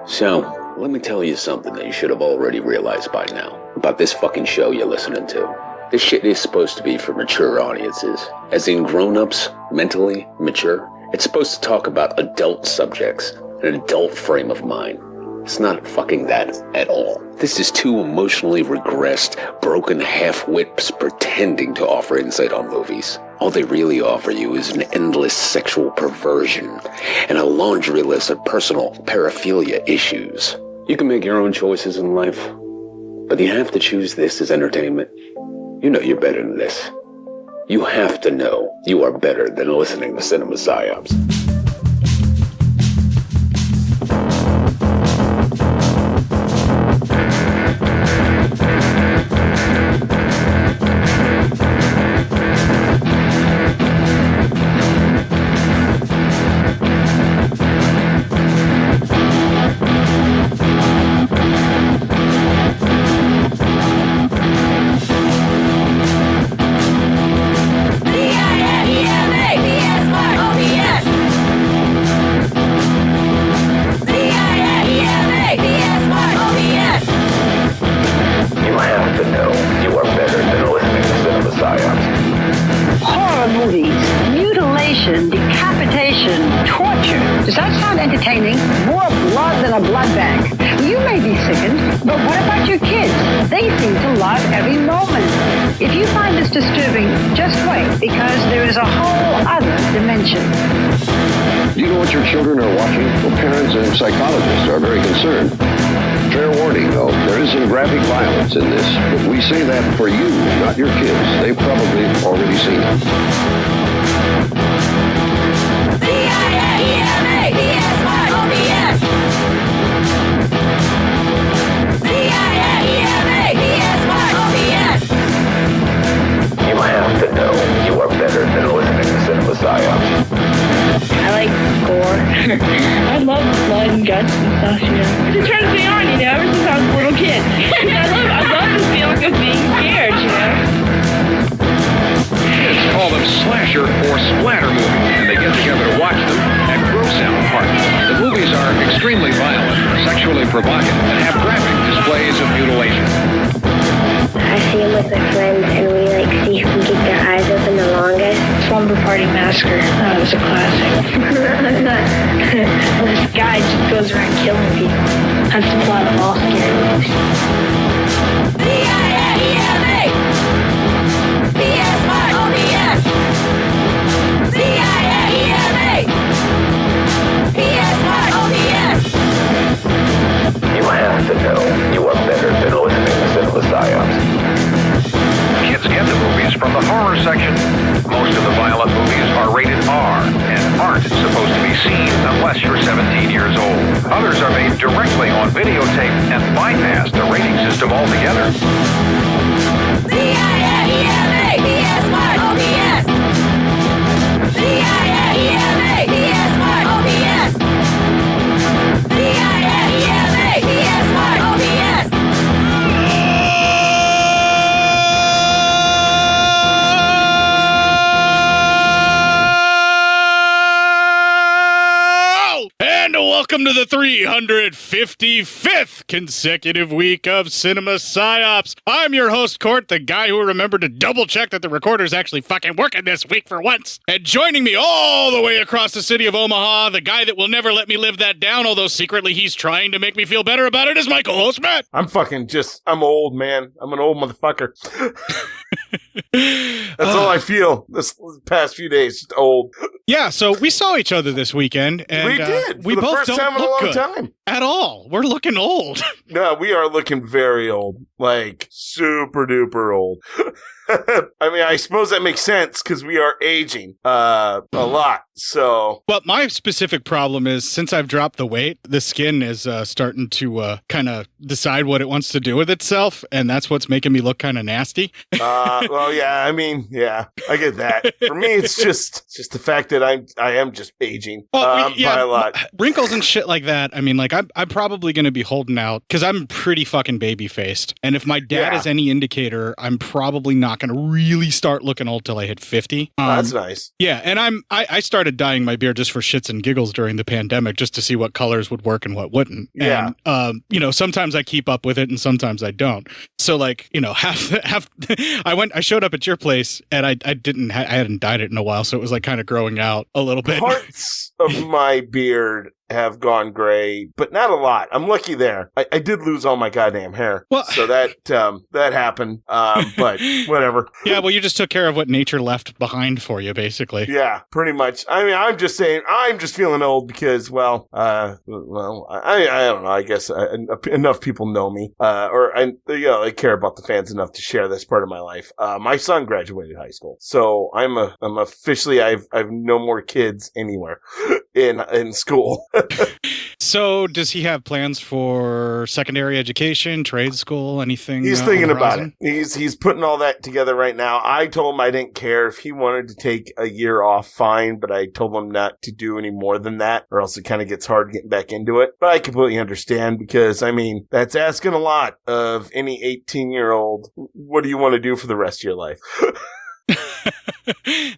So, let me tell you something that you should have already realized by now about this fucking show you're listening to. This shit is supposed to be for mature audiences, as in grown-ups, mentally mature. It's supposed to talk about adult subjects, an adult frame of mind. It's not fucking that at all. This is two emotionally regressed, broken half-wits pretending to offer insight on movies. All they really offer you is an endless sexual perversion and a laundry list of personal paraphilia issues. You can make your own choices in life, but you have to choose this as entertainment. You know you're better than this. You have to know you are better than listening to Cinema Psyops. Psychologists are very concerned. Fair warning, though, there is some graphic violence in this, but we say that for you, not your kids. They've probably already seen it. You have to know you are better than listening to Cinema Psyops. I like gore. I love blood and guts and stuff, you know. It turns me on, you know, ever since I was a little kid. I love the feeling of being scared, you know. Kids call them slasher or splatter movies, and they get together to watch them at gross out parties. The movies are extremely violent, sexually provocative, and have graphic displays of mutilation. I see them with my friends, and we see who can keep their eyes open the longest. Slumber Party Massacre. That was a classic. This guy just goes around killing people. That's the plot of all scary movies. C-I-A-E-M-A P-S-Y-O-B-S C-I-A-E-M-A P-S-Y-O-B-S You have to know you are better than listening to Cinema Psyops. Kids get the movies from the horror section. Most of the violent movies are rated R and aren't supposed to be seen unless you're 17 years old. Others are made directly on videotape and bypass the rating system altogether. C-I-A-E-M-A P-S-Y-O-B-S C-I-A-E-M-A P-S-Y-O-B-S C-I-A-E-M-A P-S-Y-O-B-S And welcome to the 355th consecutive week of Cinema Psyops. I'm your host, Court, the guy who remembered to double check that the recorder's actually fucking working this week for once. And joining me all the way across the city of Omaha, the guy that will never let me live that down, although secretly he's trying to make me feel better about it, is my co-host, Matt. I'm old, man. I'm an old motherfucker. That's all I feel this past few days, just old. Yeah, so we saw each other this weekend, and we did. We for the both first don't time in a look long good time. at all. We're looking old. No, we are looking very old, like super duper old. I mean, I suppose that makes sense because we are aging a lot. So, well, my specific problem is since I've dropped the weight, the skin is starting to kind of decide what it wants to do with itself, and that's what's making me look kind of nasty. Well, yeah, I mean, yeah, I get that. For me, it's just the fact that I am just aging by a lot. Wrinkles and shit like that. I mean, like I'm probably going to be holding out because I'm pretty fucking baby faced, and if my dad is any indicator, I'm probably not not going to really start looking old till I hit 50. That's nice. Yeah, and I started dyeing my beard just for shits and giggles during the pandemic, just to see what colors would work and what wouldn't. Yeah. And, sometimes I keep up with it and sometimes I don't. So like, I showed up at your place and I hadn't dyed it in a while. So it was like kind of growing out a little bit. Parts of my beard have gone gray, but not a lot. I'm lucky there. I did lose all my goddamn hair. Well, so that happened. But whatever. Yeah, well, you just took care of what nature left behind for you, basically. Yeah, pretty much. I mean, I'm just saying, I'm just feeling old because, I don't know. I guess enough people know me, I care about the fans enough to share this part of my life. My son graduated high school, so I'm officially I've no more kids anywhere in school. So does he have plans for secondary education, trade school, anything? He's thinking about it. He's putting all that together right now. I told him I didn't care if he wanted to take a year off, fine, but I told him not to do any more than that, or else it kind of gets hard getting back into it. But I completely understand because, I mean, that's asking a lot of any 18-year-old. What do you want to do for the rest of your life?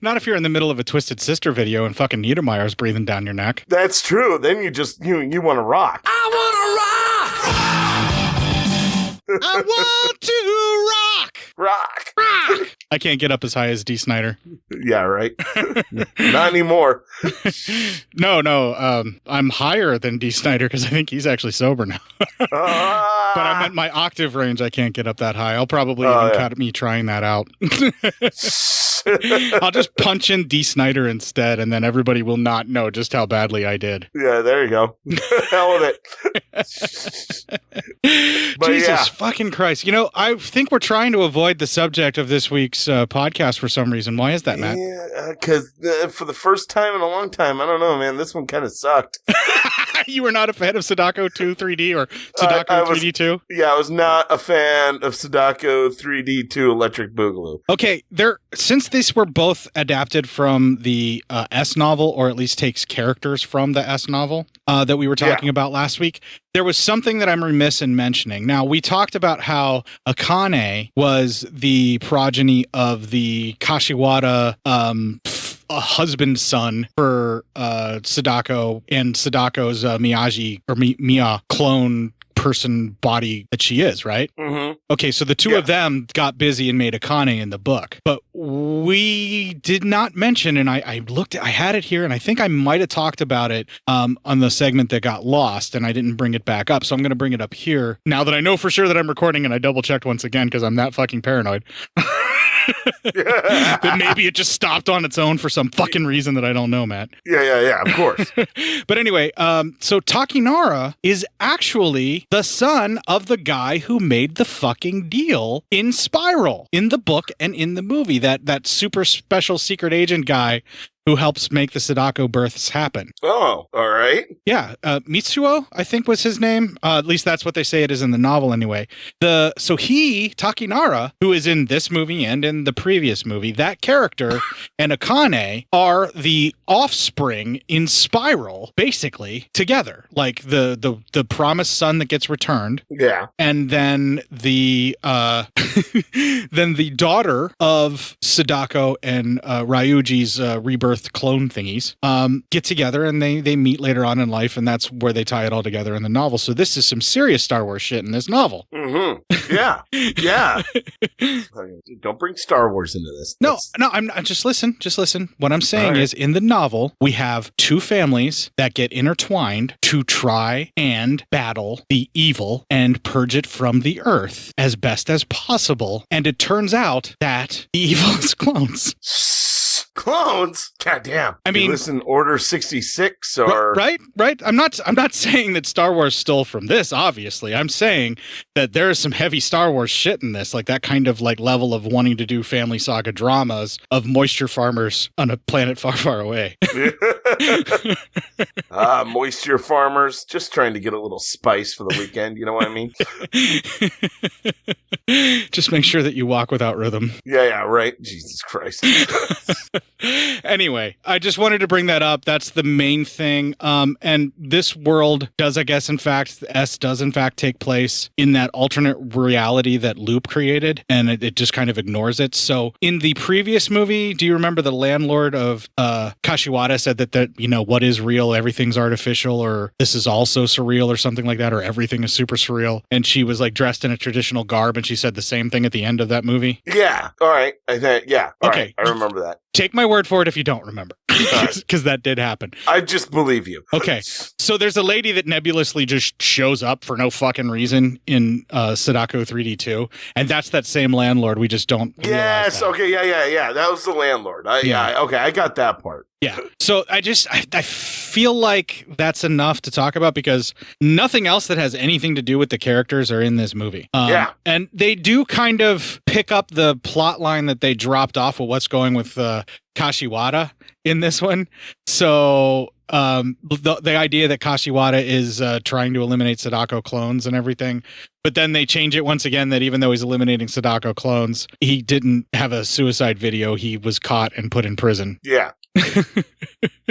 Not if you're in the middle of a Twisted Sister video and fucking Niedermeyer's breathing down your neck. That's true. Then you want to rock. I want to rock! I want to rock! Rock! I can't get up as high as D. Snyder. Yeah, right. Not anymore. No. I'm higher than D. Snyder because I think he's actually sober now. But I meant my octave range. I can't get up that high. I'll probably cut me trying that out. I'll just punch in D. Snyder instead, and then everybody will not know just how badly I did. Yeah, there you go. Hell with it. Jesus fucking Christ. I think we're trying to avoid the subject of this week's podcast for some reason. Why is that, Matt? Yeah, because for the first time in a long time, I don't know, man, this one kind of sucked. You were not a fan of Sadako 2 3D or Sadako 3D 2? Yeah, I was not a fan of Sadako 3D 2 Electric Boogaloo. Okay, since these were both adapted from the S novel, or at least takes characters from the S novel that we were talking about last week, there was something that I'm remiss in mentioning. Now, we talked about how Akane was the progeny of the Kashiwada a husband son for Sadako and Sadako's Miyagi or Mia clone person body that she is, right? Mm-hmm. Okay, so the two of them got busy and made Akane in the book, but we did not mention, and I had it here, and I think I might have talked about it on the segment that got lost, and I didn't bring it back up, so I'm going to bring it up here now that I know for sure that I'm recording, and I double checked once again because I'm that fucking paranoid. That maybe it just stopped on its own for some fucking reason that I don't know, Matt. Yeah, of course. But anyway, so Takinara is actually the son of the guy who made the fucking deal in Spiral, in the book and in the movie, that super special secret agent guy who helps make the Sadako births happen. Oh, all right. Yeah, Mitsuo, I think was his name. At least that's what they say it is in the novel anyway. So Takinara, who is in this movie and in the previous movie, that character and Akane are the offspring in Spiral, basically, together. Like the promised son that gets returned. Yeah. And then the then the daughter of Sadako and Ryuji's rebirth clone thingies get together and they meet later on in life, and that's where they tie it all together in the novel. So this is some serious Star Wars shit in this novel. Mm-hmm. Yeah. Don't bring Star Wars into this. No, I'm just listen. What I'm saying is, in the novel, we have two families that get intertwined to try and battle the evil and purge it from the earth as best as possible. And it turns out that the evil is clones. Clones? God damn. I mean, listen, Order 66 or right. I'm not saying that Star Wars stole from this, obviously. I'm saying that there is some heavy Star Wars shit in this, like that kind of like level of wanting to do family saga dramas of moisture farmers on a planet far, far away. Moisture farmers, just trying to get a little spice for the weekend, you know what I mean? Just make sure that you walk without rhythm. Yeah, right. Jesus Christ. Anyway, I just wanted to bring that up. That's the main thing. And this world does, I guess, in fact, does in fact take place in that alternate reality that Loop created, and it just kind of ignores it. So in the previous movie, do you remember the landlord of Kashiwada said that what is real, everything's artificial, or this is also surreal or something like that, or everything is super surreal. And she was like dressed in a traditional garb, and she said the same thing at the end of that movie. Yeah. All right. Yeah. All okay. Right. I remember that. Take my word for it if you don't remember, because that did happen. I just believe you. Okay. So there's a lady that nebulously just shows up for no fucking reason in Sadako 3D2, and that's that same landlord. We just don't Yes. realize that. Okay. Yeah. That was the landlord. Okay. I got that part. Yeah. So I feel like that's enough to talk about because nothing else that has anything to do with the characters are in this movie. And they do kind of pick up the plot line that they dropped off of what's going with Kashiwada in this one. So the idea that Kashiwada is trying to eliminate Sadako clones and everything, but then they change it once again that even though he's eliminating Sadako clones, he didn't have a suicide video. He was caught and put in prison. Yeah.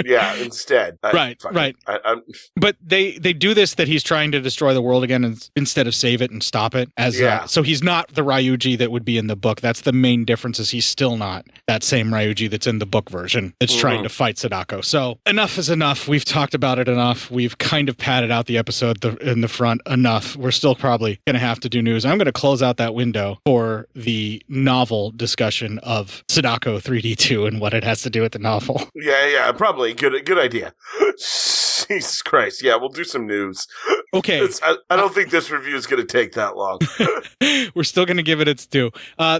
Yeah, instead. Right. But they do this that he's trying to destroy the world again instead of save it and stop it. So he's not the Ryuji that would be in the book. That's the main difference is he's still not that same Ryuji that's in the book version that's trying to fight Sadako. So enough is enough. We've talked about it enough. We've kind of padded out the episode in the front enough. We're still probably going to have to do news. I'm going to close out that window for the novel discussion of Sadako 3D2 and what it has to do with the novel. Yeah, probably. Good idea. Jesus Christ. Yeah, we'll do some news. Okay. I don't think this review is going to take that long. We're still going to give it its due.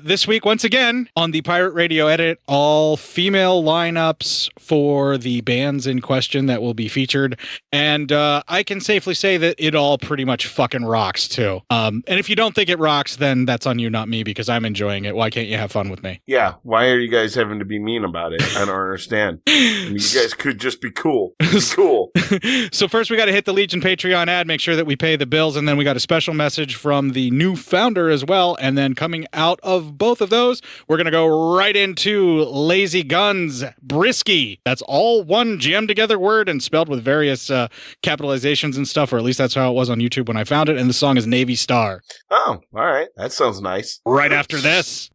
This week, once again, on the Pirate Radio Edit, all female lineups for the bands in question that will be featured. And I can safely say that it all pretty much fucking rocks, too. And if you don't think it rocks, then that's on you, not me, because I'm enjoying it. Why can't you have fun with me? Yeah, why are you guys having to be mean about it? I don't understand. I mean, you guys could just be cool. Be cool. So first we got to hit the Legion Patreon ad, make sure that we pay the bills, and then we got a special message from the new founder as well. And then coming out of both of those, we're going to go right into Lazy Guns Brisky. That's all one jammed together word and spelled with various capitalizations and stuff, or at least that's how it was on YouTube when I found it. And the song is Navy Star. Oh, all right. That sounds nice. Right after this.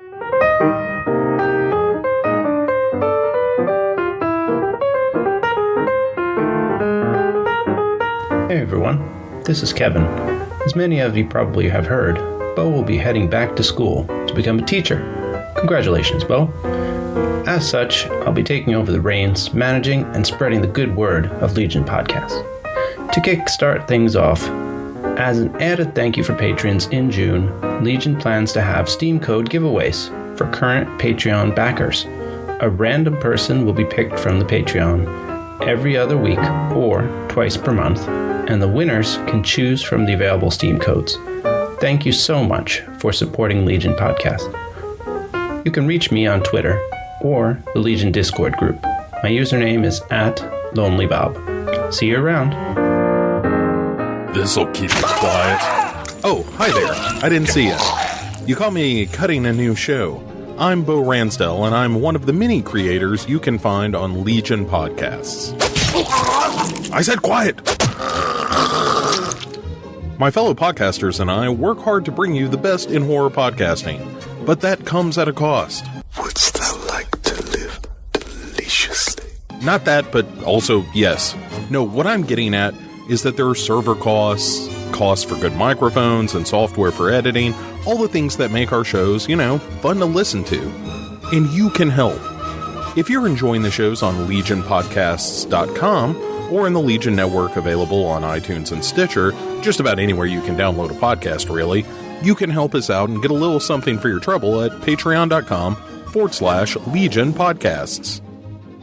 Hey everyone, this is Kevin. As many of you probably have heard, Bo will be heading back to school to become a teacher. Congratulations, Bo. As such, I'll be taking over the reins, managing and spreading the good word of Legion Podcast. To kickstart things off, as an added thank you for patrons in June, Legion plans to have Steam code giveaways for current Patreon backers. A random person will be picked from the Patreon every other week or twice per month, and the winners can choose from the available Steam codes. Thank you so much for supporting Legion Podcast. You can reach me on Twitter or the Legion Discord group. My username is @LonelyBob. See you around. This'll keep you quiet. Oh, hi there. I didn't see you. You caught me cutting a new show. I'm Bo Ransdell, and I'm one of the many creators you can find on Legion Podcasts. I said quiet! My fellow podcasters and I work hard to bring you the best in horror podcasting, but that comes at a cost. Wouldst thou like to live deliciously? Not that, but also yes. No, what I'm getting at is that there are server costs, costs for good microphones and software for editing, all the things that make our shows, fun to listen to. And you can help. If you're enjoying the shows on legionpodcasts.com or in the Legion Network available on iTunes and Stitcher, just about anywhere you can download a podcast, really, you can help us out and get a little something for your trouble at patreon.com/Legion Podcasts.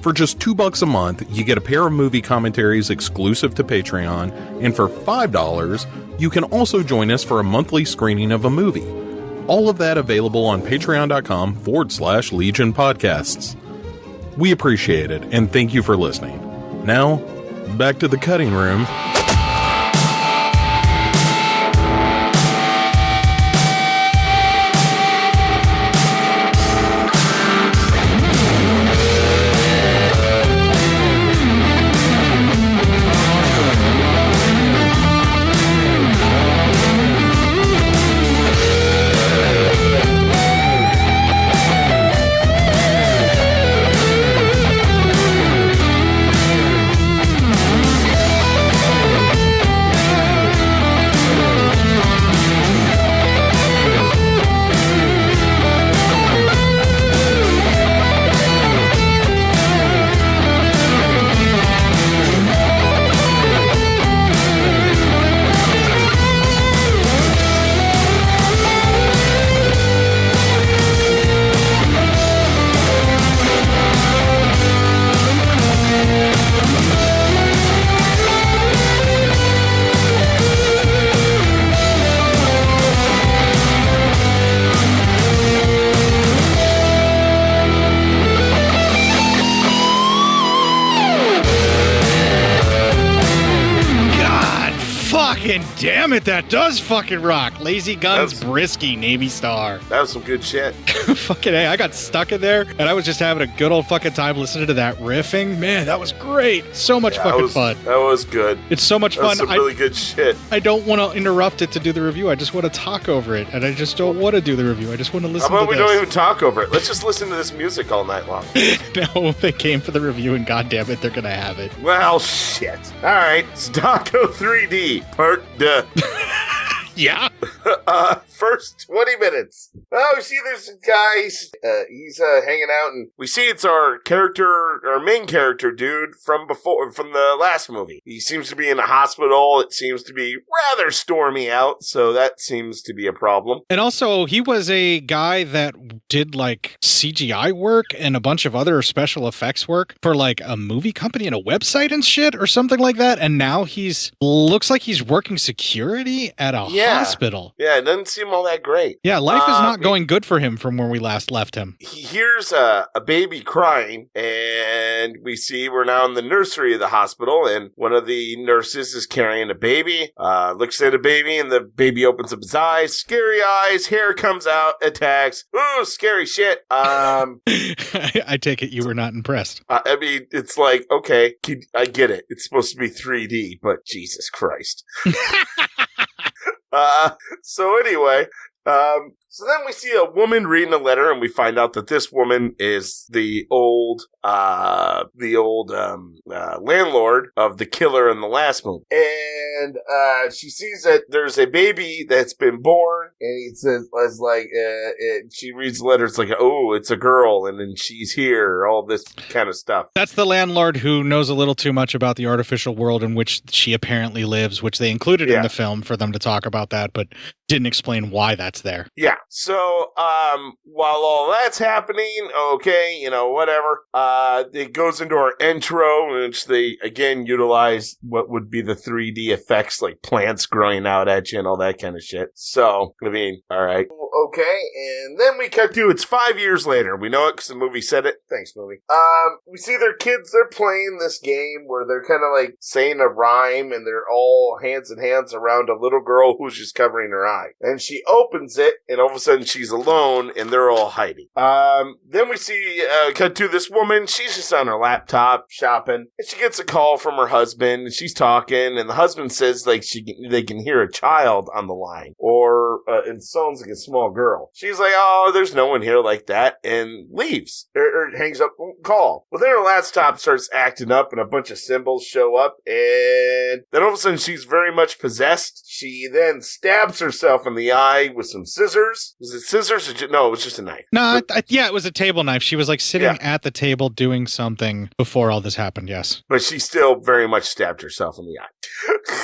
For just $2 a month, you get a pair of movie commentaries exclusive to Patreon, and for $5, you can also join us for a monthly screening of a movie. All of that available on patreon.com/Legion Podcasts. We appreciate it, and thank you for listening. Now, back to the cutting room. Fucking damn it, that does fucking rock. Lazy Guns Brisky, Navy Star. That was some good shit. Fucking A, I got stuck in there, and I was just having a good old fucking time listening to that riffing. Man, that was great. So much fucking fun. That was good. It's so much That fun. was some really good shit. I don't want to interrupt it to do the review. I just want to talk over it, and I just don't want to do the review. I just want to listen to How about this. we don't even talk over it? Let's just listen to this music all night long. No, they came for the review, and goddamn it, they're gonna have it. Well, shit. All right, Sadako 3D, part duh. Yeah. First 20 minutes. Oh, we see this guy. He's hanging out, and we see it's our main character dude from the last movie. He seems to be in a hospital. It seems to be rather stormy out, so that seems to be a problem. And also, he was a guy that did like CGI work and a bunch of other special effects work for like a movie company and a website and shit or something like that. And now looks like he's working security at a hospital. Yeah, it doesn't seem all that great. Yeah, life is not going good for him from where we last left him. He hears a baby crying, and we see we're now in the nursery of the hospital, and one of the nurses is carrying a baby, looks at a baby, and the baby opens up his eyes, hair comes out, attacks. Ooh, scary shit. I take it you were not impressed. I mean, it's like, okay, I get it. It's supposed to be 3D, but Jesus Christ. So anyway, so then we see a woman reading a letter, and we find out that this woman is the old landlord of the killer in the last movie. And she sees that there's a baby that's been born, and he says, she reads the letter, it's like, oh, it's a girl, and then she's here, all this kind of stuff. That's the landlord who knows a little too much about the artificial world in which she apparently lives, which they included in the film for them to talk about that, but didn't explain why that's there. Yeah. So, while all that's happening, okay, whatever, it goes into our intro, in which they, again, utilize what would be the 3D effects, like plants growing out at you and all that kind of shit. So, I mean, all right. Okay, and then we cut to, it's 5 years later. We know it because the movie said it. Thanks, movie. We see their kids, they're playing this game where they're kind of like saying a rhyme, and they're all hands in hands around a little girl who's just covering her eye. And she opens it, and all of a sudden she's alone, and they're all hiding. Then we see, cut to this woman, she's just on her laptop shopping, and she gets a call from her husband, and she's talking, and the husband says, like, they can hear a child on the line, or it sounds like a small girl. She's like, oh, there's no one here like that, and leaves, or hangs up call. Well, then her laptop starts acting up, and a bunch of symbols show up, and then all of a sudden she's very much possessed. She then stabs herself in the eye with some scissors. Was it scissors? No, it was just a knife. No, it was a table knife. She was like sitting at the table doing something before all this happened, yes. But she still very much stabbed herself in the eye.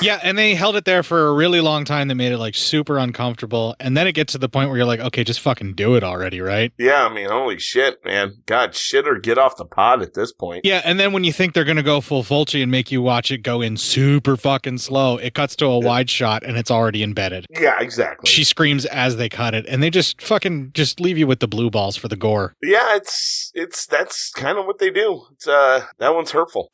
Yeah, and they held it there for a really long time. They made it like super uncomfortable. And then it gets to the point where you're like, okay, just fucking do it already, right? Yeah, I mean, holy shit, man. God, shit or get off the pod at this point. Yeah, and then when you think they're going to go full Fulci and make you watch it go in super fucking slow, it cuts to a wide shot and it's already embedded. Yeah, exactly. She screams as they cut it, and they just fucking just leave you with the blue balls for the gore. Yeah, that's kind of what they do. It's that one's hurtful.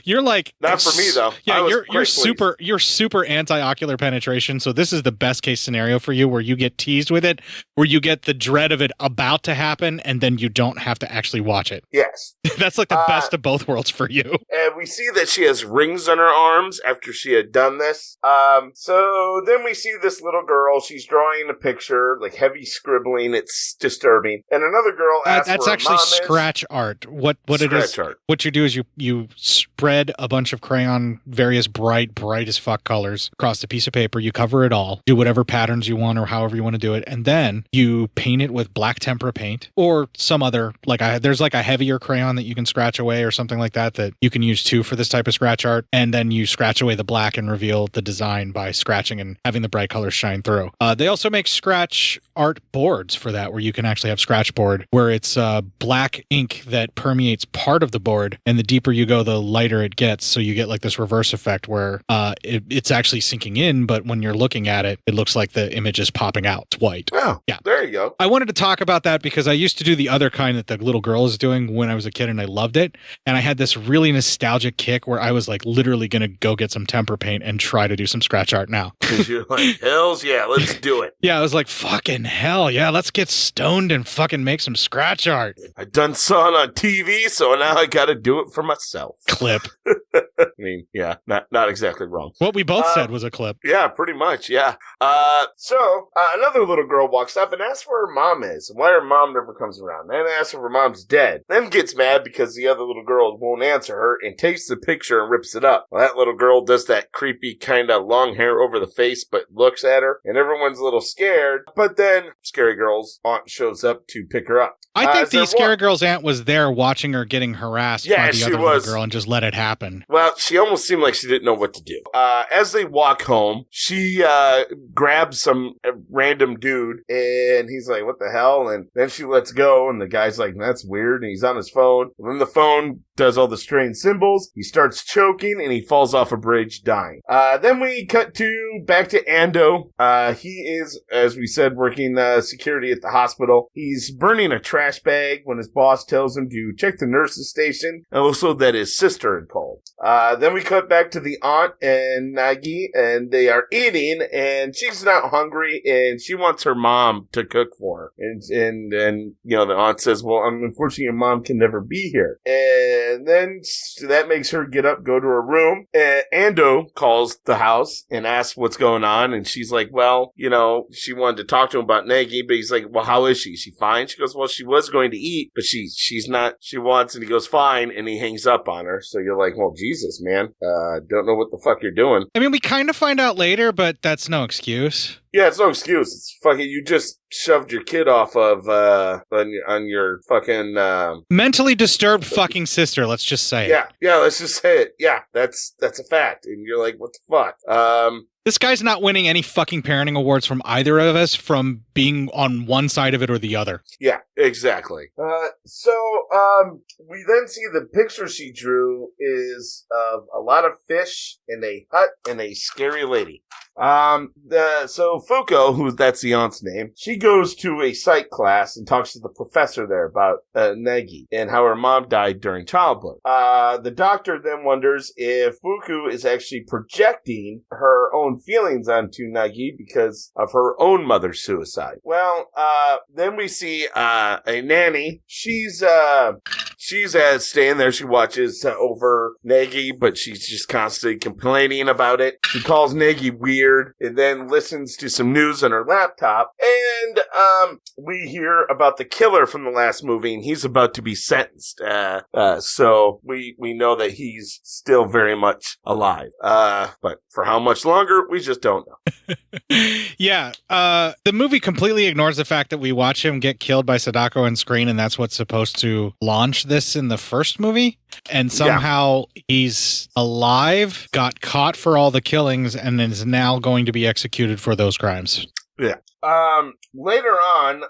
You're like, not for me though. Yeah, you're super anti-ocular penetration. So this is the best case scenario for you, where you get teased with it, where you get the dread of it about to happen, and then you don't have to actually watch it. Yes, that's like the best of both worlds for you. And we see that she has rings on her arms after she had done this. So then we see this little girl. She's drawing a picture, like heavy scribbling. It's disturbing. And another girl asks that's where actually her mom is. scratch art. What Scratch it is? Art. What you do is you spread a bunch of crayon, various bright as fuck colors across a piece of paper. You cover it all. Do whatever patterns you want or however you want to do it, and then you paint it with black tempera paint or some other there's like a heavier crayon that you can scratch away or something like that you can use too for this type of scratch art. And then you scratch away the black and reveal the design by scratching and having the bright colors shine through. They also make scratch art boards for that, where you can actually have scratch board where it's black ink that permeates part of the board, and the deeper you go, the lighter lighter it gets. So you get like this reverse effect where it's actually sinking in, but when you're looking at it, it looks like the image is popping out. It's white. Oh, yeah. There you go. I wanted to talk about that because I used to do the other kind that the little girl is doing when I was a kid, and I loved it. And I had this really nostalgic kick where I was like literally going to go get some tempera paint and try to do some scratch art now. Because you're like, hells yeah, let's do it. Yeah, I was like, fucking hell yeah, let's get stoned and fucking make some scratch art. I done saw it on TV, so now I got to do it for myself. Clip. I mean, yeah, not exactly wrong. What we both said was a clip. Yeah, pretty much, yeah. So another little girl walks up and asks where her mom is and why her mom never comes around. Then asks if her mom's dead. Then gets mad because the other little girl won't answer her and takes the picture and rips it up. Well, that little girl does that creepy kind of long hair over the face but looks at her, and everyone's a little scared. But then Scary Girl's aunt shows up to pick her up. I think the Scary Girl's aunt was there watching her getting harassed by the other little girl and just let it happen. Well, she almost seemed like she didn't know what to do. As they walk home, she grabs some random dude, and he's like, what the hell? And then she lets go, and the guy's like, that's weird, and he's on his phone. And then the phone does all the strange symbols. He starts choking, and he falls off a bridge, dying. Then we cut back to Ando. He is, as we said, working security at the hospital. He's burning a trash bag when his boss tells him to check the nurse's station, and also that his sister had called. Then we cut back to the aunt and Nagi, and they are eating, and she's not hungry, and she wants her mom to cook for her. And you know, the aunt says, well, unfortunately, your mom can never be here. And then that makes her get up, go to her room, and Ando calls the house and asks what's going on, and she's like, well, you know, she wanted to talk to him about Nagi, but he's like, well, how is she? Is she fine? She goes, well, she was going to eat, but she's not, she wants, and he goes, fine, and he hangs up on her. So you're like, well, Jesus, man, don't know what the fuck you're doing. I mean, we kind of find out later, but that's no excuse. Yeah, it's no excuse. It's fucking, you just shoved your kid off of, on your fucking, mentally disturbed fucking sister, let's just say it. Yeah, let's just say it. Yeah, that's a fact. And you're like, what the fuck? This guy's not winning any fucking parenting awards from either of us from being on one side of it or the other. Yeah, exactly. So we then see the picture she drew is of a lot of fish in a hut and a scary lady. So Fuko, that's the aunt's name, she goes to a psych class and talks to the professor there about Negi and how her mom died during childbirth. The doctor then wonders if Fuku is actually projecting her own feelings onto Nagi because of her own mother's suicide. Well, then we see a nanny. She's staying there. She watches over Nagi, but she's just constantly complaining about it. She calls Nagi weird and then listens to some news on her laptop. And we hear about the killer from the last movie, and he's about to be sentenced. So we know that he's still very much alive. But for how much longer, we just don't know. Yeah. The movie completely ignores the fact that we watch him get killed by Sadako on screen, and that's what's supposed to launch this in the first movie. And somehow he's alive, got caught for all the killings, and is now going to be executed for those crimes. Yeah. Later on,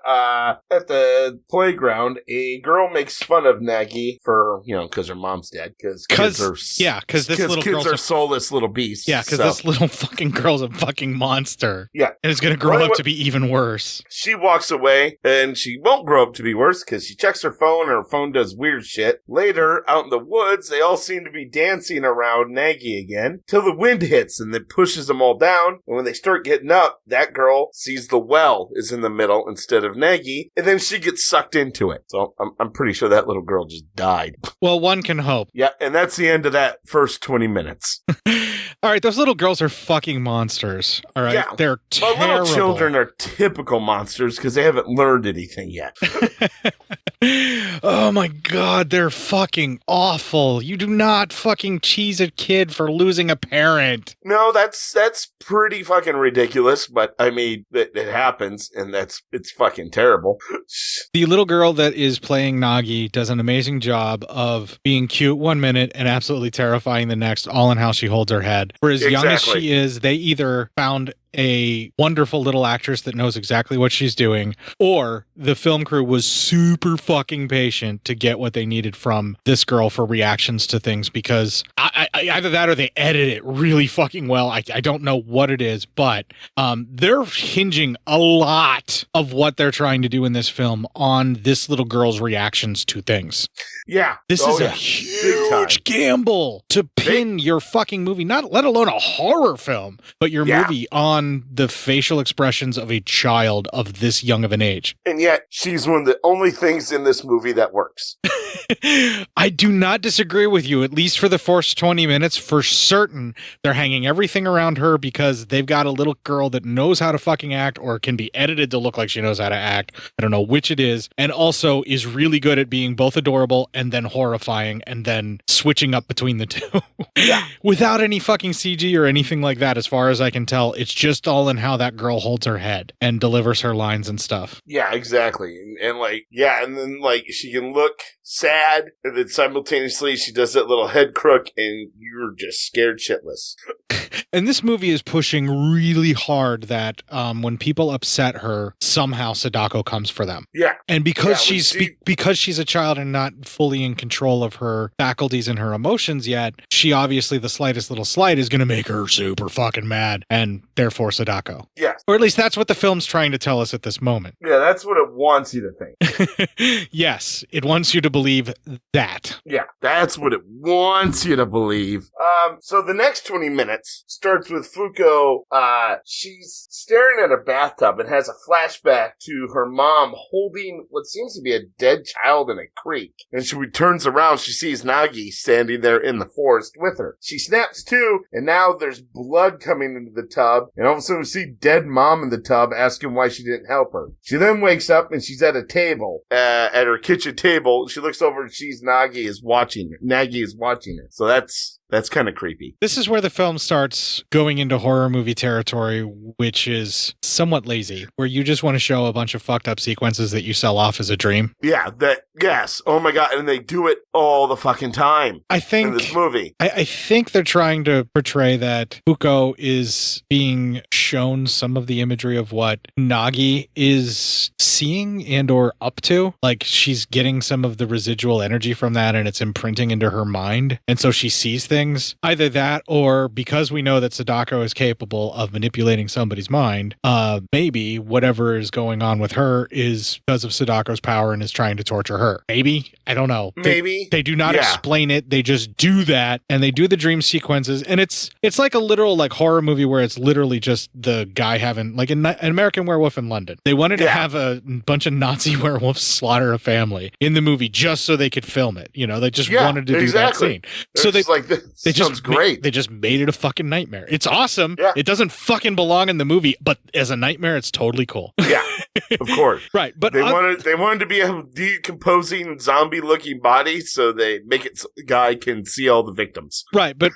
at the playground, a girl makes fun of Nagi for, because her mom's dead. Because kids are soulless little beasts. Yeah, because this little fucking girl's a fucking monster. Yeah. And it's going to grow up to be even worse. She walks away, and she won't grow up to be worse because she checks her phone, and her phone does weird shit. Later, out in the woods, they all seem to be dancing around Nagi again, till the wind hits, and then pushes them all down. And when they start getting up, that girl sees the well is in the middle instead of Nagi, and then she gets sucked into it. So I'm pretty sure that little girl just died. Well, one can hope. Yeah, and that's the end of that first 20 minutes. All right, those little girls are fucking monsters. All right, yeah, they're terrible. But little children are typical monsters because they haven't learned anything yet. Oh my god, they're fucking awful. You do not fucking cheese a kid for losing a parent. No, that's pretty fucking ridiculous, but I mean, it happens, and it's fucking terrible. The little girl that is playing Nagi does an amazing job of being cute one minute and absolutely terrifying the next, all in how she holds her head. For as young as she is, they either found a wonderful little actress that knows exactly what she's doing, or the film crew was super fucking patient to get what they needed from this girl for reactions to things, because either that or they edit it really fucking well. I don't know what it is, but they're hinging a lot of what they're trying to do in this film on this little girl's reactions to things. Yeah. This is a huge gamble to pin your fucking movie, not let alone a horror film, but your movie on the facial expressions of a child of this young of an age. And yet, she's one of the only things in this movie that works. I do not disagree with you, at least for the first 20 minutes. For certain, they're hanging everything around her because they've got a little girl that knows how to fucking act, or can be edited to look like she knows how to act. I don't know which it is. And also is really good at being both adorable and then horrifying and then switching up between the two. Without any fucking CG or anything like that, as far as I can tell. It's just all in how that girl holds her head and delivers her lines and stuff. Yeah, exactly. And then she can look sad, and then simultaneously she does that little head crook, and you're just scared shitless. And this movie is pushing really hard that when people upset her, somehow Sadako comes for them. Yeah. And because because she's a child and not fully in control of her faculties and her emotions yet, she obviously, the slightest little slight is going to make her super fucking mad, and therefore Sadako. Yeah. Or at least that's what the film's trying to tell us at this moment. Yeah, that's what it wants you to think. Yes, it wants you to believe that. Yeah, that's what it wants you to believe. So the next 20 minutes starts with Fuko. She's staring at a bathtub and has a flashback to her mom holding what seems to be a dead child in a creek. And she turns around, she sees Nagi standing there in the forest with her. She snaps to, and now there's blood coming into the tub, and all of a sudden we see dead mom in the tub asking why she didn't help her. She then wakes up and she's at a table, at her kitchen table. She looks over and sees Nagi is watching her. So that's kind of creepy. This is where the film starts going into horror movie territory, which is somewhat lazy, where you just want to show a bunch of fucked up sequences that you sell off as a dream. Yeah, yes. Oh my God. And they do it all the fucking time. I think in this movie. I think they're trying to portray that Fuko is being shown some of the imagery of what Nagi is seeing and or up to. Like she's getting some of the residual energy from that and it's imprinting into her mind. And so she sees things. Either that, or because we know that Sadako is capable of manipulating somebody's mind, maybe whatever is going on with her is because of Sadako's power and is trying to torture her. Maybe. I don't know. Maybe. They do not explain it. They just do that, and they do the dream sequences, and it's like a literal like horror movie where it's literally just the guy having like an American Werewolf in London. They wanted to have a bunch of Nazi werewolves slaughter a family in the movie just so they could film it. You know, they just wanted to do that scene. So they just made it a fucking nightmare. It's awesome. Yeah. It doesn't fucking belong in the movie, but as a nightmare, it's totally cool. Yeah, of course. Right, but they wanted to be a decomposing zombie-looking body, so they make it so the guy can see all the victims. Right, but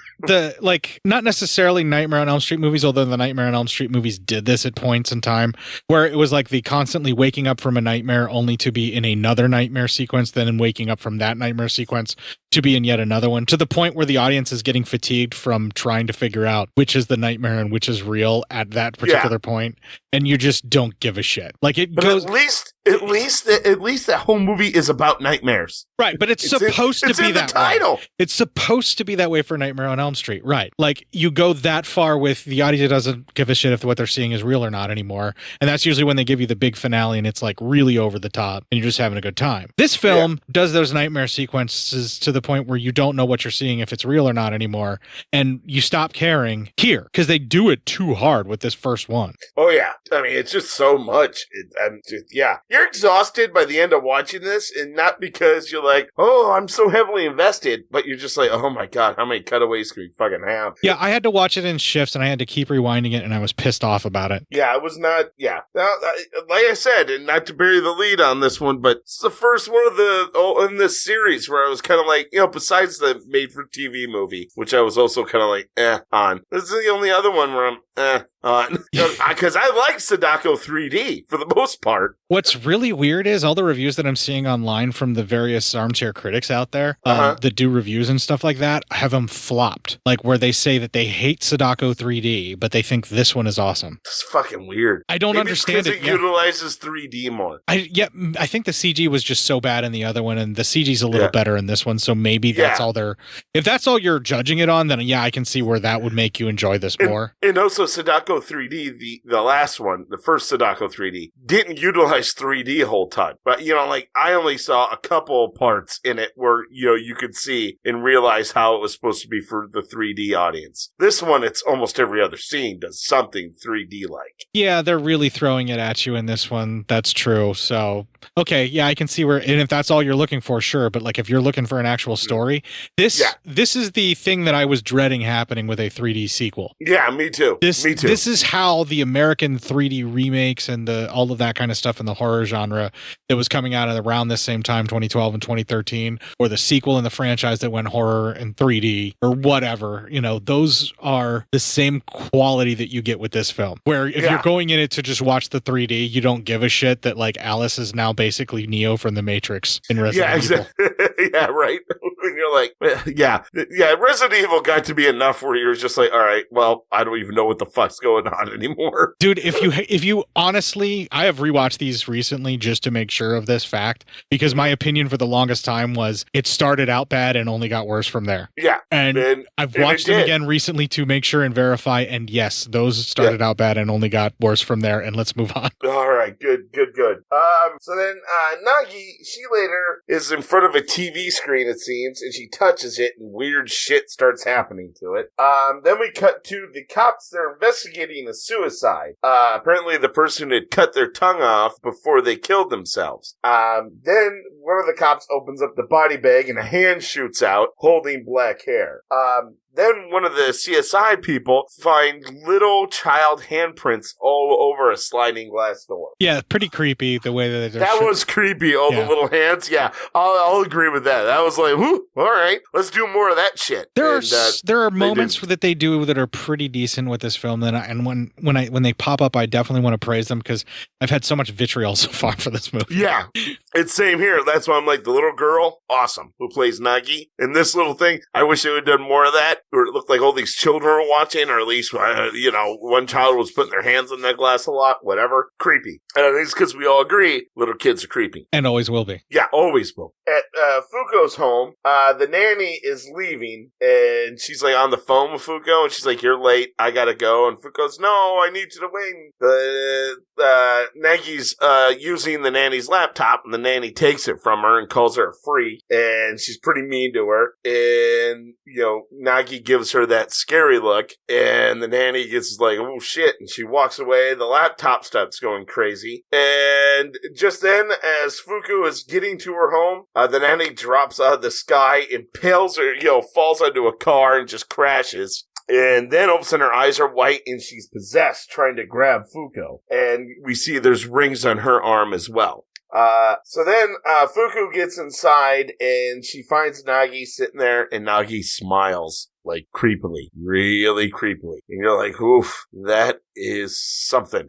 not necessarily Nightmare on Elm Street movies, although the Nightmare on Elm Street movies did this at points in time, where it was like the constantly waking up from a nightmare only to be in another nightmare sequence, then waking up from that nightmare sequence to be in yet another one, to the point where the audience is getting fatigued from trying to figure out which is the nightmare and which is real at that particular point, and you just don't give a shit. Like it goes. At least that whole movie is about nightmares. Right, but it's supposed to be that title. Way. It's supposed to be that way for Nightmare on Elm Street, right? Like you go that far with the audience doesn't give a shit if what they're seeing is real or not anymore, and that's usually when they give you the big finale and it's like really over the top and you're just having a good time. This film does those nightmare sequences to the point where you don't know what you're seeing if it's real or not anymore, and you stop caring here because they do it too hard with this first one. Oh yeah, I mean it's just so much. you're exhausted by the end of watching this, and not because you're like, oh, I'm so heavily invested, but you're just like, oh my God, how many cutaways can we fucking have? Yeah, I had to watch it in shifts, and I had to keep rewinding it, and I was pissed off about it. Yeah, it was not, yeah. Now, like I said, and not to bury the lead on this one, but it's the first one of in this series where I was kind of like, besides the made-for-TV movie, which I was also kind of like, on. This is the only other one where I'm, on. Because I like Sadako 3D for the most part. What's really weird is all the reviews that I'm seeing online from the various armchair critics out there that do reviews and stuff like that have them flopped. Like where they say that they hate Sadako 3D, but they think this one is awesome. It's fucking weird. I don't understand it. It utilizes 3D more. I think the CG was just so bad in the other one, and the CG's a little better in this one. So maybe that's all they're. If that's all you're judging it on, then yeah, I can see where that would make you enjoy this more. And also Sadako 3D, the last one, the first Sadako 3D, didn't utilize 3D a whole ton. But, like, I only saw a couple parts in it where, you could see and realize how it was supposed to be for the 3D audience. This one, it's almost every other scene does something 3D-like. Yeah, they're really throwing it at you in this one. That's true. So, okay, yeah, I can see where, and if that's all you're looking for, sure. But, like, if you're looking for an actual story, this is the thing that I was dreading happening with a 3D sequel. Yeah, me too. Me too. This is how the American 3D remakes and all of that kind of stuff in the horror genre that was coming out at around this same time, 2012 and 2013, or the sequel in the franchise that went horror in 3D or whatever, those are the same quality that you get with this film. Where if you're going in it to just watch the 3D, you don't give a shit that like Alice is now basically Neo from the Matrix in Resident Evil. Yeah, right. And you're like, Resident Evil got to be enough where you're just like, all right, well, I don't even know what the fuck's going on anymore. Dude, if you honestly, I have rewatched these recently just to make sure of this fact, because my opinion for the longest time was it started out bad and only got worse from there. Yeah. And I've watched them again recently to make sure and verify, and yes, those started out bad and only got worse from there, and let's move on. All right, good. So then Nagi, she later is in front of a TV screen, it seems, and she touches it, and weird shit starts happening to it. Then we cut to the cops. They're investigating a suicide. Apparently the person had cut their tongue off before they killed themselves. Then one of the cops opens up the body bag, and a hand shoots out, holding black hair. Then one of the CSI people find little child handprints all over a sliding glass door. Yeah, pretty creepy the way that that was creepy. All the little hands. Yeah, I'll agree with that. That was like, whoo, all right, let's do more of that shit. There are moments that they do that are pretty decent with this film, and when they pop up, I definitely want to praise them because I've had so much vitriol so far for this movie. Yeah, it's same here. That's why I'm like, the little girl, awesome, who plays Nagi. And this little thing, I wish they would have done more of that. Or it looked like all these children were watching, or at least, one child was putting their hands in that glass a lot, whatever. Creepy. And I think it's because we all agree little kids are creepy. And always will be. Yeah, always will. At Fuko's home, the nanny is leaving, and she's like on the phone with Fuko, and she's like, you're late, I gotta go. And Fuko's, no, I need you to wait. Nagi's using the nanny's laptop, and the nanny takes it from her and calls her a freak, and she's pretty mean to her. And, Nagi gives her that scary look, and the nanny gets like, oh shit, and she walks away. The laptop starts going crazy, and just then, as Fuku is getting to her home, the nanny drops out of the sky, impales her, falls onto a car and just crashes. And then all of a sudden her eyes are white and she's possessed, trying to grab Fuko. And we see there's rings on her arm as well. So then Fuku gets inside and she finds Nagi sitting there, and Nagi smiles, like, creepily, really creepily. And you're like, oof, that is something.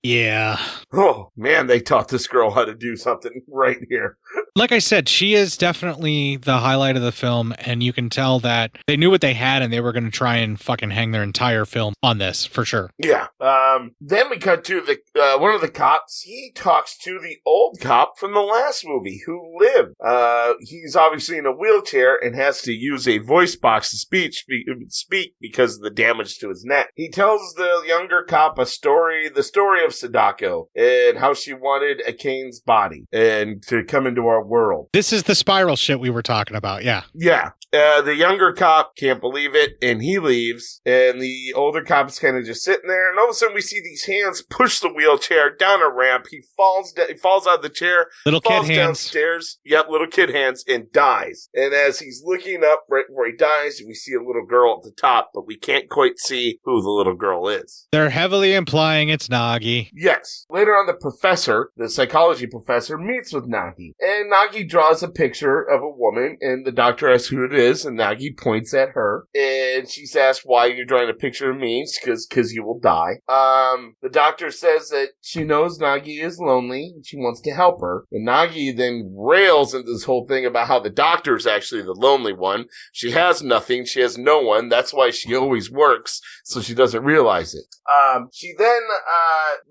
Yeah. Oh, man, they taught this girl how to do something right here. Like I said, she is definitely the highlight of the film, and you can tell that they knew what they had and they were going to try and fucking hang their entire film on this, for sure. Yeah. Then we cut to the one of the cops. He talks to the old cop from the last movie who lived. He's obviously in a wheelchair and has to use a voice box to speak because of the damage to his neck. He tells the younger cop the story of Sadako and how she wanted Akane's body and to come into our world. This is the spiral shit we were talking about, yeah. Yeah. The younger cop can't believe it, and he leaves, and the older cop is kind of just sitting there, and all of a sudden we see these hands push the wheelchair down a ramp. He falls out of the chair, little falls kid hands downstairs. Yep, little kid hands, and dies. And as he's looking up right before he dies, we see a little girl at the top, but we can't quite see who the little girl is. They're heavily implying it's Nagi. Yes. Later on, the professor, the psychology professor, meets with Nagi, and Nagi draws a picture of a woman, and the doctor asks who it is, and Nagi points at her, and she's asked why you're drawing a picture of me, because you will die. The doctor says that she knows Nagi is lonely, and she wants to help her, and Nagi then rails into this whole thing about how the doctor is actually the lonely one. She has nothing, she has no one, that's why she always works, so she doesn't realize it. She then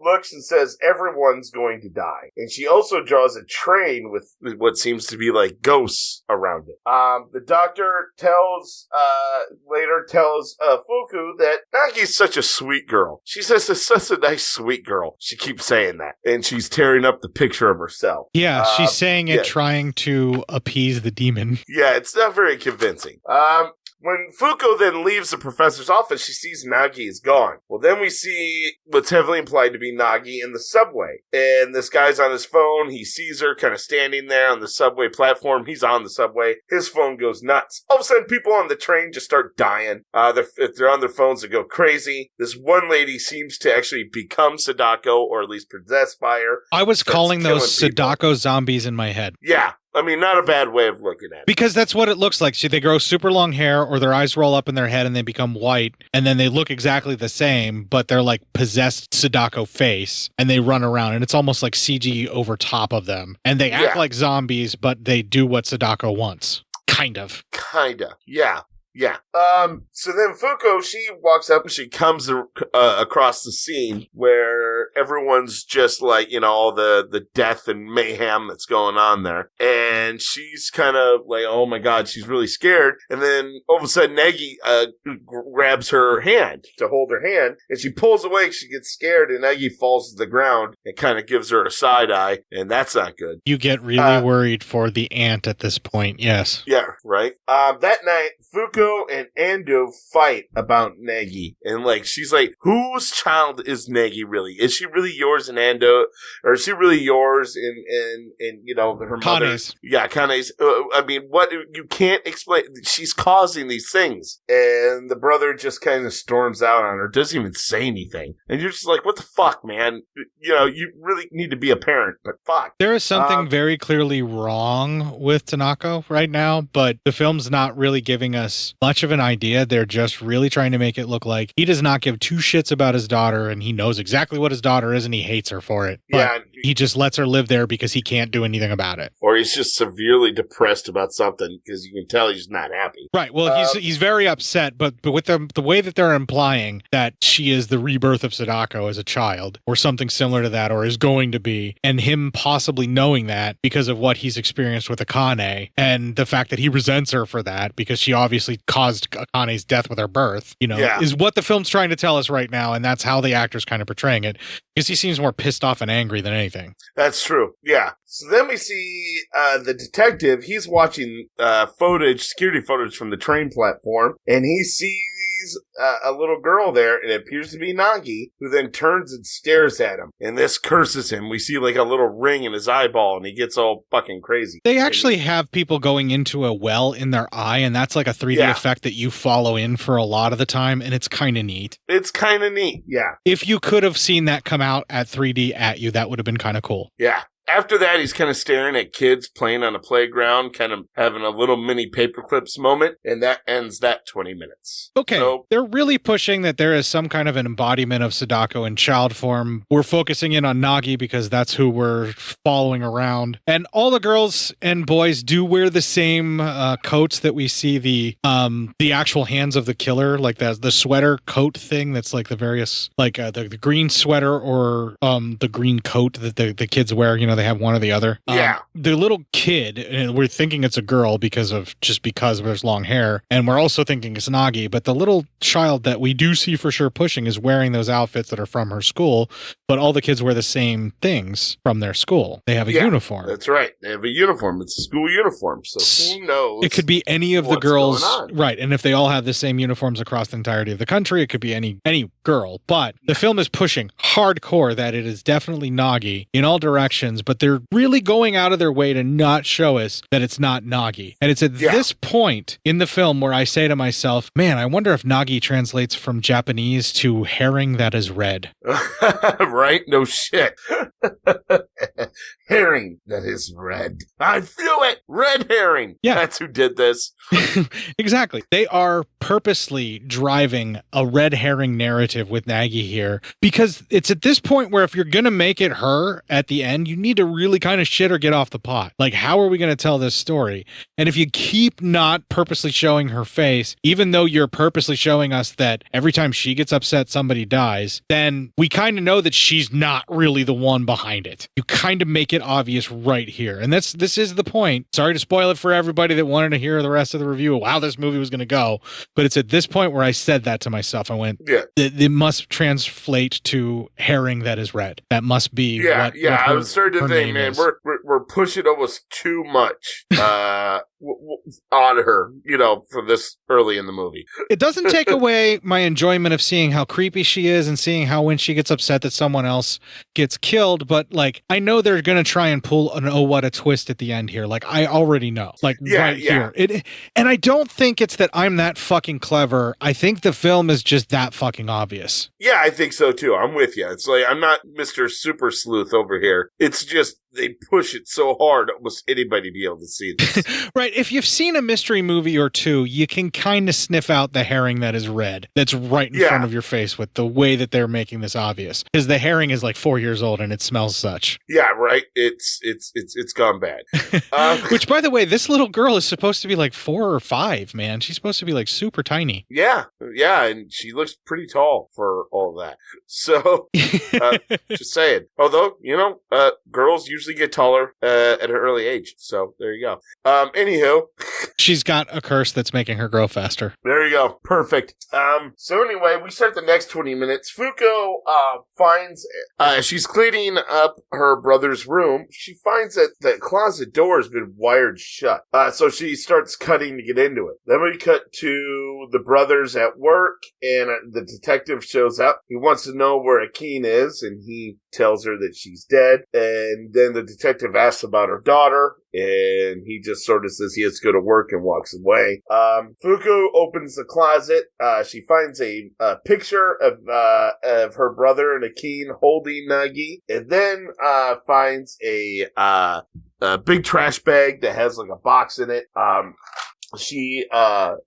looks and says everyone's going to die, and she also draws a train with what seems to be like ghosts around it. The doctor later tells Fuku that Nagi's such a sweet girl. She says it's such a nice sweet girl. She keeps saying that, and she's tearing up the picture of herself. Yeah, she's saying it trying to appease the demon. Yeah, it's not very convincing. When Fuko then leaves the professor's office, she sees Nagi is gone. Well, then we see what's heavily implied to be Nagi in the subway. And this guy's on his phone. He sees her kind of standing there on the subway platform. He's on the subway. His phone goes nuts. All of a sudden, people on the train just start dying. If they're on their phones, they go crazy. This one lady seems to actually become Sadako, or at least possessed by her. I was calling those Sadako zombies in my head. Yeah. I mean, not a bad way of looking at it. Because that's what it looks like. See, they grow super long hair, or their eyes roll up in their head and they become white, and then they look exactly the same, but they're like possessed Sadako face, and they run around, and it's almost like CG over top of them. And they act like zombies, but they do what Sadako wants. Kinda. Yeah. Yeah. So then Fuko, she walks up and she comes across the scene where everyone's just like, all the death and mayhem that's going on there. And she's kind of like, oh my God, she's really scared. And then all of a sudden Nagi grabs her hand to hold her hand, and she pulls away. She gets scared, and Nagi falls to the ground and kind of gives her a side eye, and that's not good. You get really worried for the aunt at this point, yes. Yeah, right. That night, Fuko and Ando fight about Nagi, and she's like, whose child is Nagi really? Is she really yours and Ando, or is she really yours and her mother's? Yeah, Kane's. I mean, what, you can't explain. She's causing these things, and the brother just kind of storms out on her, doesn't even say anything, and you're just like, what the fuck, man? You really need to be a parent, but fuck. There is something very clearly wrong with Tanaka right now, but the film's not really giving us much of an idea. They're just really trying to make it look like he does not give two shits about his daughter, and he knows exactly what his daughter is, and he hates her for it. But he just lets her live there because he can't do anything about it. Or he's just severely depressed about something, because you can tell he's not happy. Right. Well, he's very upset, but with the way that they're implying that she is the rebirth of Sadako as a child, or something similar to that, or is going to be, and him possibly knowing that because of what he's experienced with Akane, and the fact that he resents her for that because she obviously caused Akane's death with her birth, is what the film's trying to tell us right now, and that's how the actor's kind of portraying it, because he seems more pissed off and angry than anything. That's true. Yeah. So then we see the detective. He's watching security footage from the train platform, and he sees a little girl there, and it appears to be Nagi, who then turns and stares at him, and this curses him. We see like a little ring in his eyeball, and he gets all fucking crazy. They actually have people going into a well in their eye, and that's like a 3D effect that you follow in for a lot of the time, and it's kind of neat. Yeah. If you could have seen that come out at 3D at you, that would have been kind of cool. Yeah. After that, he's kind of staring at kids playing on a playground, kind of having a little mini paperclips moment, and that ends that 20 minutes. Okay, so they're really pushing that there is some kind of an embodiment of Sadako in child form. We're focusing in on Nagi because that's who we're following around. And all the girls and boys do wear the same coats that we see the actual hands of the killer, like the sweater coat thing that's like the various, like the green sweater or the green coat that the kids wear, they have one or the other. Yeah. The little kid, and we're thinking it's a girl because there's long hair, and we're also thinking it's Nagi, but the little child that we do see for sure pushing is wearing those outfits that are from her school, but all the kids wear the same things from their school. They have a uniform. That's right. They have a uniform. It's a school uniform, so who knows? It could be any of the girls, right? And if they all have the same uniforms across the entirety of the country, it could be any girl. But the film is pushing hardcore that it is definitely Nagi in all directions, but they're really going out of their way to not show us that it's not Nagi. And it's at this point in the film where I say to myself, man, I wonder if Nagi translates from Japanese to herring that is red. Right? No shit. Herring that is red. I knew it! Red herring. Yeah. That's who did this. Exactly. They are purposely driving a red herring narrative with Nagi here because it's at this point where if you're going to make it her at the end, you need to really kind of shit or get off the pot. Like, how are we going to tell this story? And if you keep not purposely showing her face, even though you're purposely showing us that every time she gets upset, somebody dies, then we kind of know that she's not really the one behind it. You kind of make it obvious right here. And this is the point. Sorry to spoil it for everybody that wanted to hear the rest of the review of how this movie was going to go. But it's at this point where I said that to myself. I went, it must translate to herring that is red. That must be what I was starting to think, man, we're pushing almost too much on her, for this early in the movie. It doesn't take away my enjoyment of seeing how creepy she is and seeing how when she gets upset that someone else gets killed, but like I know they're gonna try and pull an oh what a twist at the end here. Like I already know. Like here. And I don't think it's that I'm that fucking clever. I think the film is just that fucking obvious. Yeah, I think so too. I'm with you. It's like I'm not Mr. Super Sleuth over here. It's just they push it so hard almost anybody be able to see this. Right. If you've seen a mystery movie or two, you can kind of sniff out the herring that is red. That's right in front of your face with the way that they're making this obvious. Because the herring is like 4 years old and it smells such. Yeah, right. It's gone bad. Which, by the way, this little girl is supposed to be like 4 or 5, man. She's supposed to be like super tiny. Yeah, and she looks pretty tall for all of that. So, just saying. Although, girls usually get taller at an early age. So, there you go. Anywho. She's got a curse that's making her grow faster. There you go. Perfect. So anyway, we start the next 20 minutes. Fuko finds, she's cleaning up her brother's room. She finds that the closet door has been wired shut. So she starts cutting to get into it. Then we cut to the brothers at work, and the detective shows up. He wants to know where Akeen is, and he tells her that she's dead. And then the detective asks about her daughter, and he just sort of says he has to go to work and walks away. Fuku opens the closet. She finds a picture of her brother and Akeen holding Nagi, and then finds a big trash bag that has like a box in it.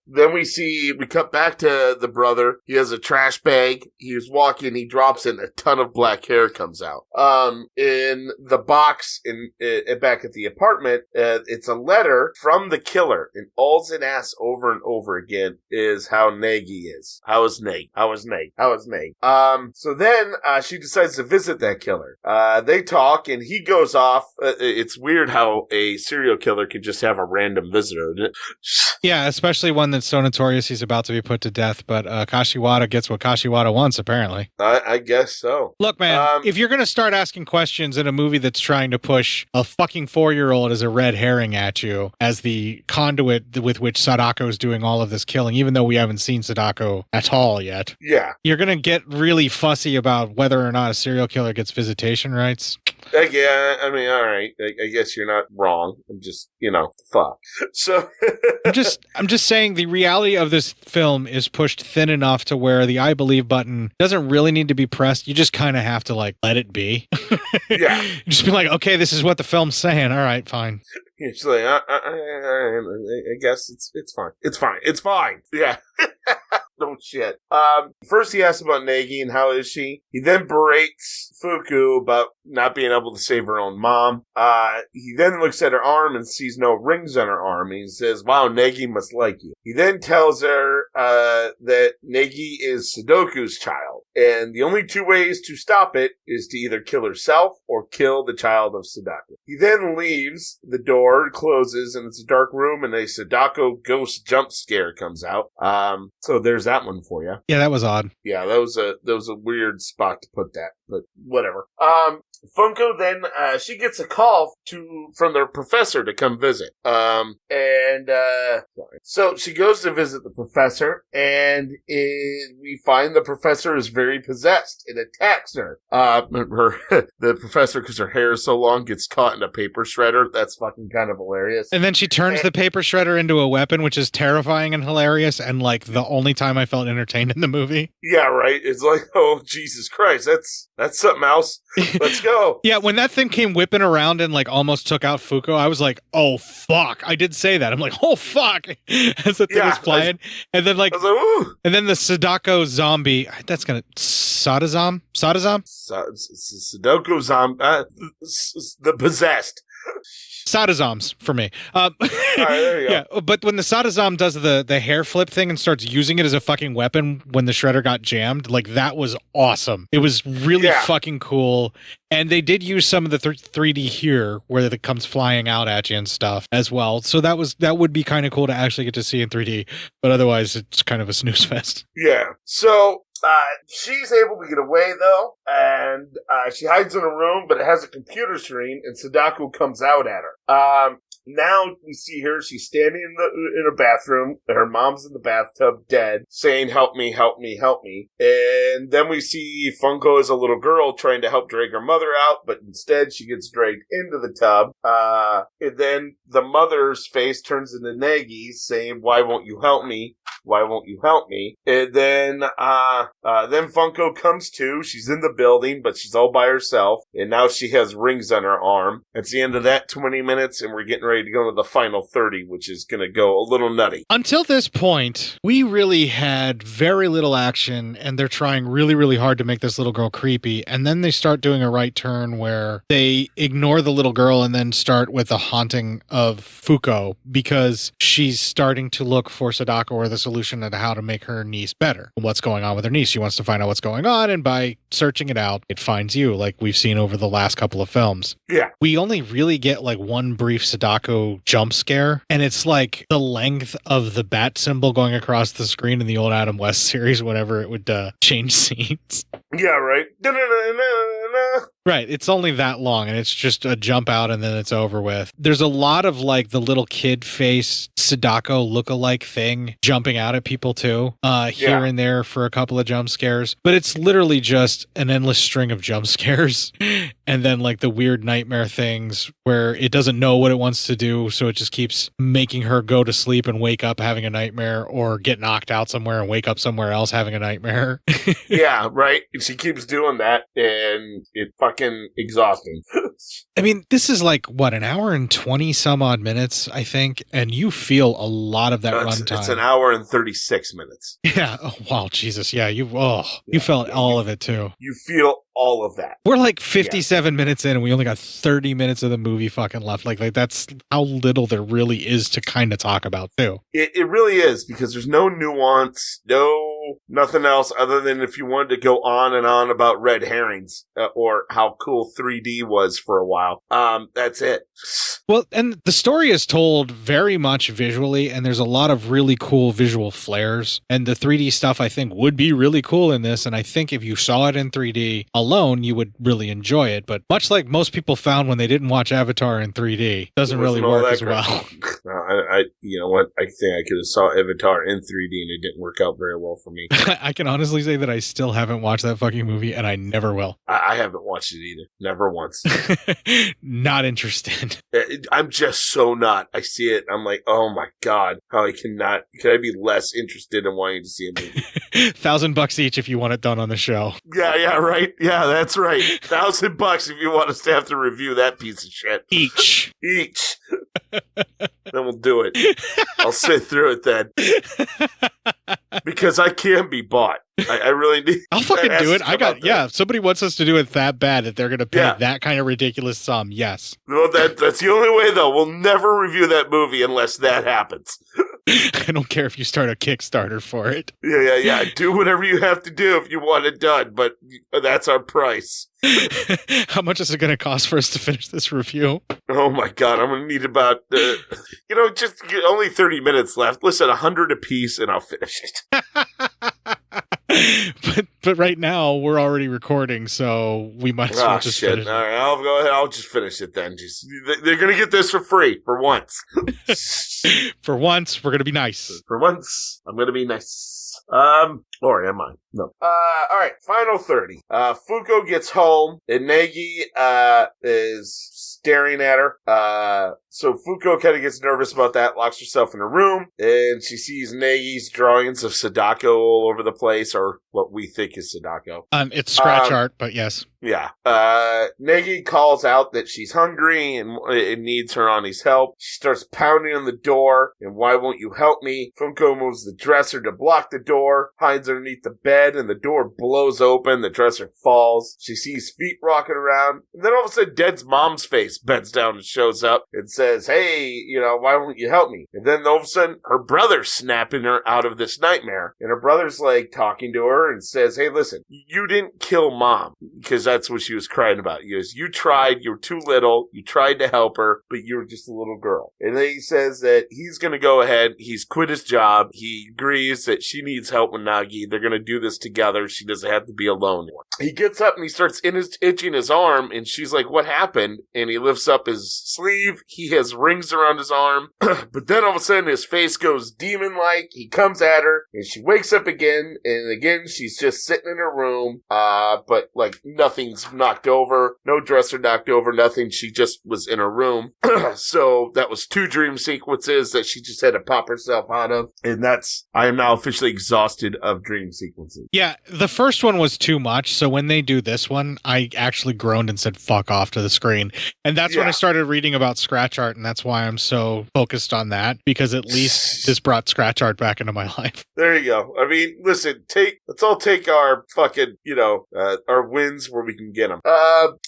Then we cut back to the brother. He has a trash bag. He was walking, he drops it, and a ton of black hair comes out. In the box, back at the apartment, it's a letter from the killer, and all's it asks over and over again is how Nagi is. How is Nag? How is Nag? How is Nag? So then, she decides to visit that killer. They talk, and he goes off. It's weird how a serial killer could just have a random visitor. Yeah, especially one that's so notorious he's about to be put to death, but Kashiwada gets what Kashiwada wants, apparently. I guess so. Look, man, if you're going to start asking questions in a movie that's trying to push a fucking 4-year-old as a red herring at you, as the conduit with which Sadako is doing all of this killing, even though we haven't seen Sadako at all yet. Yeah. You're going to get really fussy about whether or not a serial killer gets visitation rights. Yeah, I mean, all right. I guess you're not wrong. I'm just, fuck. So... I'm just saying the reality of this film is pushed thin enough to where the I believe button doesn't really need to be pressed. You just kind of have to let it be. Yeah. Just be like, okay, this is what the film's saying. All right, fine. It's like, I guess it's fine. It's fine. Yeah. No shit. First he asks about Nagi and how is she. He then berates Fuku about not being able to save her own mom. He then looks at her arm and sees no rings on her arm. And he says, wow, Nagi must like you. He then tells her that Nagi is Sadoku's child. and the only two ways to stop it is to either kill herself or kill the child of Sadako. He then leaves, the door closes, and it's a dark room, and a Sadako ghost jump scare comes out. So there's that one for you. Yeah, that was odd. Yeah, that was a weird spot to put that, but whatever. Funko then, she gets a call from their professor to come visit. So she goes to visit the professor, and we find the professor is very possessed and attacks her. The professor, because her hair is so long, gets caught in a paper shredder. That's fucking kind of hilarious. And then she turns the paper shredder into a weapon, which is terrifying and hilarious, and like the only time I felt entertained in the movie. Yeah, right. It's like, oh, Jesus Christ, that's something else. Let's go. Yeah, when that thing came whipping around and like almost took out Fuko, I was like, oh fuck. I did say that. I'm like, oh fuck, as the thing was flying. And then like, ooh. And then the Sadako zombie, that's gonna, Sadako zombie, the possessed. Sadazoms for me. All right, there you go. Yeah, but when the Sadazom does the hair flip thing and starts using it as a fucking weapon when the shredder got jammed, like that was awesome. It was really fucking cool. And they did use some of the 3D here where it comes flying out at you and stuff as well. So that would be kind of cool to actually get to see in 3D. But otherwise, it's kind of a snooze fest. Yeah. So she's able to get away, though, and she hides in a room, but it has a computer screen, and Sadako comes out at her. Now we see her, she's standing in a bathroom, her mom's in the bathtub dead, saying, help me, help me, help me. And then we see Funko as a little girl trying to help drag her mother out, but instead she gets dragged into the tub. And then the mother's face turns into Nagy's, saying, why won't you help me? Why won't you help me? And then Funko comes to. She's in the building, but she's all by herself. And now she has rings on her arm. It's the end of that 20 minutes, and we're getting ready to go to the final 30, which is going to go a little nutty. Until this point, we really had very little action, and they're trying really, really hard to make this little girl creepy. And then they start doing a right turn where they ignore the little girl and then start with the haunting of Fuko because she's starting to look for Sadako or the solution to how to make her niece better. What's going on with her niece? She wants to find out what's going on, and by searching it out, it finds you, like we've seen over the last couple of films. Yeah. We only really get like one brief Sadako jump scare, and it's like the length of the bat symbol going across the screen in the old Adam West series whenever it would change scenes. Yeah, right. Right, it's only that long, and it's just a jump out, and then it's over with. There's a lot of, like, the little kid face Sadako look-alike thing jumping out at people, too, here and there for a couple of jump scares. But it's literally just an endless string of jump scares, and then, like, the weird nightmare things where it doesn't know what it wants to do, so it just keeps making her go to sleep and wake up having a nightmare, or get knocked out somewhere and wake up somewhere else having a nightmare. Yeah, right? She keeps doing that, and it fucking exhausting. I mean, this is like, what, an hour and 20 some odd minutes, I think, and you feel a lot of that runtime. It's an hour and 36 minutes. Yeah. Oh, wow, Jesus. Yeah, you felt all of it, too. You feel all of that. We're like 57 minutes in, and we only got 30 minutes of the movie fucking left. Like that's how little there really is to kind of talk about, too. It really is, because there's no nuance, nothing else other than if you wanted to go on and on about red herrings or how cool 3D was for a while. That's it. Well, and the story is told very much visually, and there's a lot of really cool visual flares. And the 3D stuff, I think, would be really cool in this. And I think if you saw it in 3D alone, you would really enjoy it. But much like most people found when they didn't watch Avatar in 3D, doesn't really work as well. No, you know what? I think I could have saw Avatar in 3D, and it didn't work out very well for me. I can honestly say that I still haven't watched that fucking movie, and I never will. I haven't watched it either. Never once. Not interested. I'm just so not. I see it. I'm like, oh my God, how can I be less interested in wanting to see a movie? $1,000 each if you want it done on the show. Yeah, right. Yeah, that's right. $1,000 if you want us to have to review that piece of shit. Each. Then we'll do it. I'll sit through it then. Because I can be bought. I really need. I'll fucking do it. If somebody wants us to do it that bad that they're going to pay that kind of ridiculous sum, yes. Well, that's the only way, though. We'll never review that movie unless that happens. I don't care if you start a Kickstarter for it. Yeah. Do whatever you have to do if you want it done, but that's our price. How much is it going to cost for us to finish this review? Oh my God, I'm going to need about, just only 30 minutes left. Listen, 100 apiece and I'll finish it. But right now we're already recording, so we might as well just finish it. All right, I'll go ahead. I'll just finish it then. They're going to get this for free for once. For once, we're going to be nice. For once, I'm going to be nice. Or am I? No. All right, final 30. Fuko gets home, and Nagi, is staring at her. So Fuko kind of gets nervous about that, locks herself in her room, and she sees Nagi's drawings of Sadako all over the place, or what we think is Sadako. It's scratch art, but yes. Yeah. Nagi calls out that she's hungry and needs Hirani's help. She starts pounding on the door, and why won't you help me? Fuko moves the dresser to block the door, hides underneath the bed, and the door blows open. The dresser falls. She sees feet rocking around, and then all of a sudden, Dead's mom's face bends down and shows up and says, hey, why won't you help me? And then all of a sudden, her brother's snapping her out of this nightmare, and her brother's like talking to her and says, hey, listen, you didn't kill mom, because that's what she was crying about. He goes, you tried, you were too little, you tried to help her, but you were just a little girl. And then he says that he's going to go ahead, he's quit his job, he agrees that she needs help with Nagi, they're going to do this together, she doesn't have to be alone anymore. He gets up and he starts itching his arm, and she's like, what happened? And he lifts up his sleeve, he has rings around his arm, but then all of a sudden his face goes demon-like, he comes at her, and she wakes up again, and again she's just sitting in her room, but like nothing's knocked over, no dresser knocked over, nothing, she just was in her room. So that was 2 dream sequences that she just had to pop herself out of, and I am now officially exhausted of dream sequences. Yeah, the first one was too much, so when they do this one, I actually groaned and said fuck off to the screen. And that's when I started reading about scratch art, and that's why I'm so focused on that, because at least this brought scratch art back into my life. There you go. I mean, listen, let's all take our fucking, our wins where we can get them.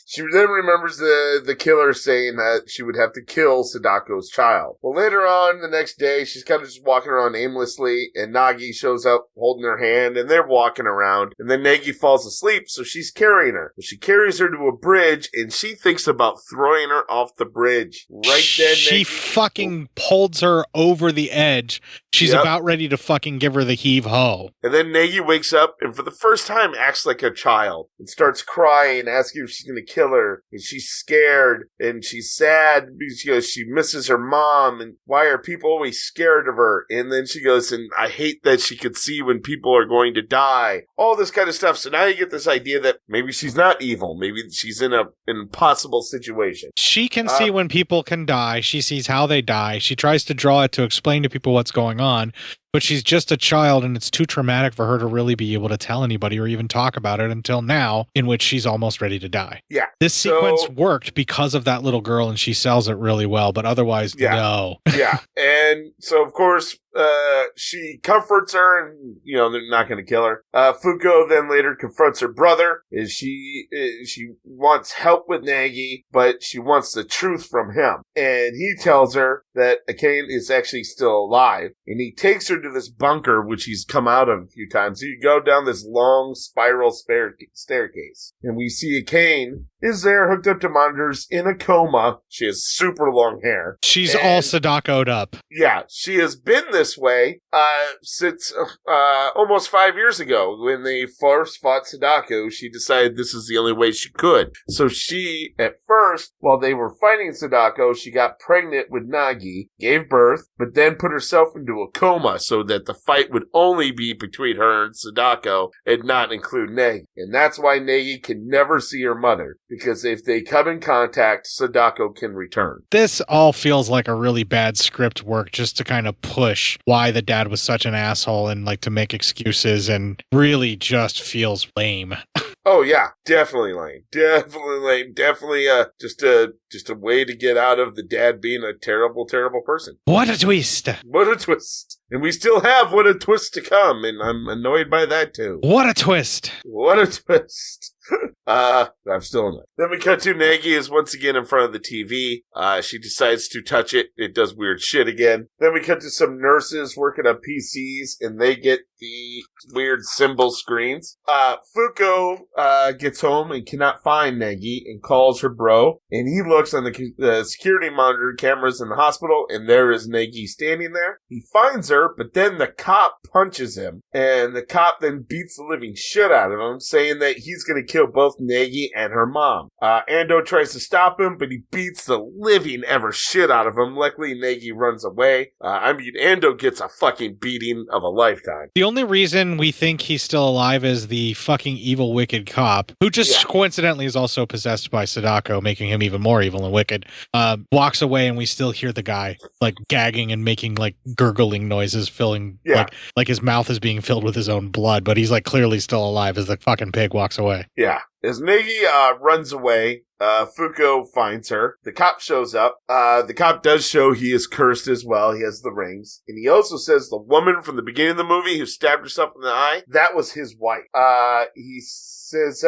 She then remembers the killer saying that she would have to kill Sadako's child. Well, later on the next day, she's kind of just walking around aimlessly, and Nagi shows up holding her hand, and they're walking around, and then Nagi falls asleep, so she's carrying her. She carries her to a bridge, and she thinks about throwing her off the bridge. Right then, she fucking holds her over the edge. She's about ready to fucking give her the heave-ho. And then Nagi wakes up and for the first time acts like a child and starts crying, asking if she's going to kill her. And she's scared and she's sad because she misses her mom. And why are people always scared of her? And then she goes, and I hate that she could see when people are going to die. All this kind of stuff. So now you get this idea that maybe she's not evil. Maybe she's in an impossible situation. She can see when people can die. She sees how they die. She tries to draw it to explain to people what's going on. But she's just a child, and it's too traumatic for her to really be able to tell anybody or even talk about it until now, in which she's almost ready to die. Yeah. This sequence worked because of that little girl, and she sells it really well, but otherwise, no. Yeah. And so, of course, she comforts her, and, they're not going to kill her. Fuko then later confronts her brother. She wants help with Nagi, but she wants the truth from him. And he tells her that Akane is actually still alive, and he takes her to this bunker, which he's come out of a few times. So you go down this long spiral staircase, and we see Akane is there hooked up to monitors in a coma. She has super long hair. She's all Sadako'd up. Yeah, she has been this way since almost 5 years ago. When they first fought Sadako, she decided this is the only way she could. So she, at first, while they were fighting Sadako, she got pregnant with Nagi, gave birth, but then put herself into a coma so that the fight would only be between her and Sadako and not include Nagi. And that's why Nagi can never see her mother, because if they come in contact, Sadako can return. This all feels like a really bad script work just to kind of push why the dad was such an asshole and like to make excuses, and really just feels lame. Oh yeah, definitely lame. Definitely lame. Definitely just a way to get out of the dad being a terrible, terrible person. What a twist. What a twist. And we still have what a twist to come, and I'm annoyed by that too. What a twist. What a twist. I'm still in it. Then we cut to Nagy is once again in front of the TV. She decides to touch it. It does weird shit again. Then we cut to some nurses working on PCs, and they get the weird symbol screens. Fuko gets home and cannot find Nagy and calls her bro. And he looks on the security monitor cameras in the hospital, and there is Nagy standing there. He finds her, but then the cop punches him, and the cop then beats the living shit out of him, saying that he's going to kill both Nagy and her mom. Ando tries to stop him, but he beats the living ever shit out of him. Luckily, Nagy runs away. Ando gets a fucking beating of a lifetime. The only reason we think he's still alive is the fucking evil, wicked cop, who just coincidentally is also possessed by Sadako, making him even more evil and wicked, walks away, and we still hear the guy, like, gagging and making, like, gurgling noises, filling, like his mouth is being filled with his own blood, but he's, like, clearly still alive as the fucking pig walks away. Yeah. As Nagy runs away, Fuko finds her. The cop shows up. The cop does show he is cursed as well. He has the rings. And he also says the woman from the beginning of the movie who stabbed herself in the eye, that was his wife. He says,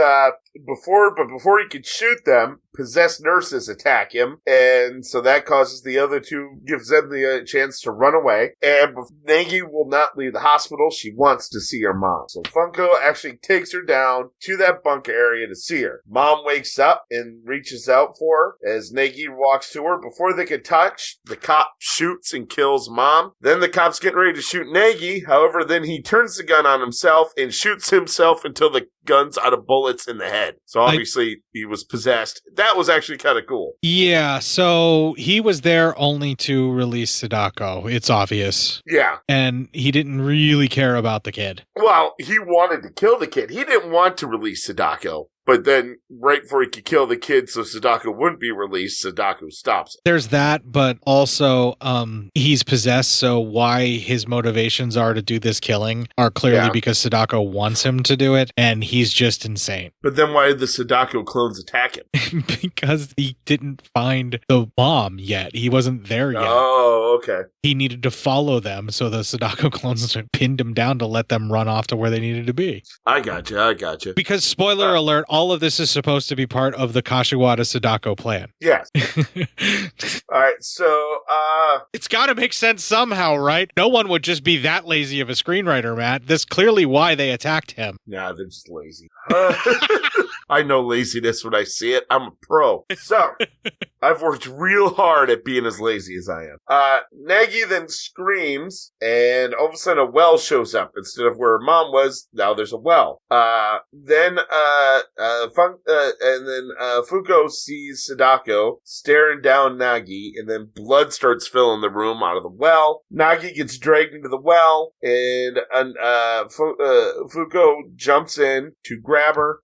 before he could shoot them, possessed nurses attack him, and so that causes the other two, gives them the chance to run away, and Nagy will not leave the hospital. She wants to see her mom. So Funko actually takes her down to that bunker area to see her. Mom wakes up and reaches out for her as Nagy walks to her. Before they can touch, the cop shoots and kills Mom. Then the cop's getting ready to shoot Nagy. However, then he turns the gun on himself and shoots himself until the gun's out of bullets in the head. So obviously he was possessed. That was actually kind of cool. Yeah, so he was there only to release Sadako. It's obvious. Yeah. And he didn't really care about the kid. Well, he wanted to kill the kid. He didn't want to release Sadako. But then, right before he could kill the kid so Sadako wouldn't be released, Sadako stops it. There's that, but also he's possessed, so why his motivations are to do this killing are clearly because Sadako wants him to do it, and he's just insane. But then why did the Sadako clones attack him? Because he didn't find the bomb yet. He wasn't there yet. Oh, okay. He needed to follow them, so the Sadako clones pinned him down to let them run off to where they needed to be. I gotcha. Because, spoiler alert, all of this is supposed to be part of the Kashiwada Sadako plan. Yes. All right, so, it's gotta make sense somehow, right? No one would just be that lazy of a screenwriter, Matt. That's clearly why they attacked him. Nah, they're just lazy. I know laziness when I see it. I'm a pro. So, I've worked real hard at being as lazy as I am. Nagy then screams, and all of a sudden a well shows up. Instead of where her mom was, now there's a well. Then Fuko sees Sadako staring down Nagy, and then blood starts filling the room out of the well. Nagy gets dragged into the well, and Fuko jumps in to grab her.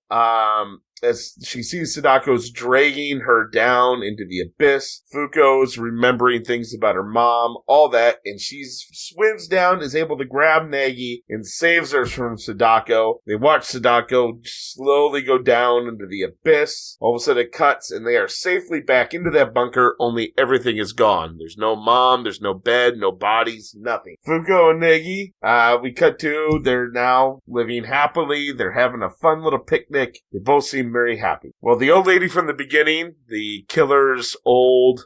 As she sees Sadako's dragging her down into the abyss, Fuko's remembering things about her mom, all that, and she swims down, is able to grab Nagy, and saves her from Sadako. They watch Sadako slowly go down into the abyss. All of a sudden it cuts, and they are safely back into that bunker, only everything is gone. There's no mom, there's no bed, no bodies, nothing. Fuko and Nagy, we cut to, they're now living happily, they're having a fun little picnic. They both seem very happy. Well, the old lady from the beginning, the killer's old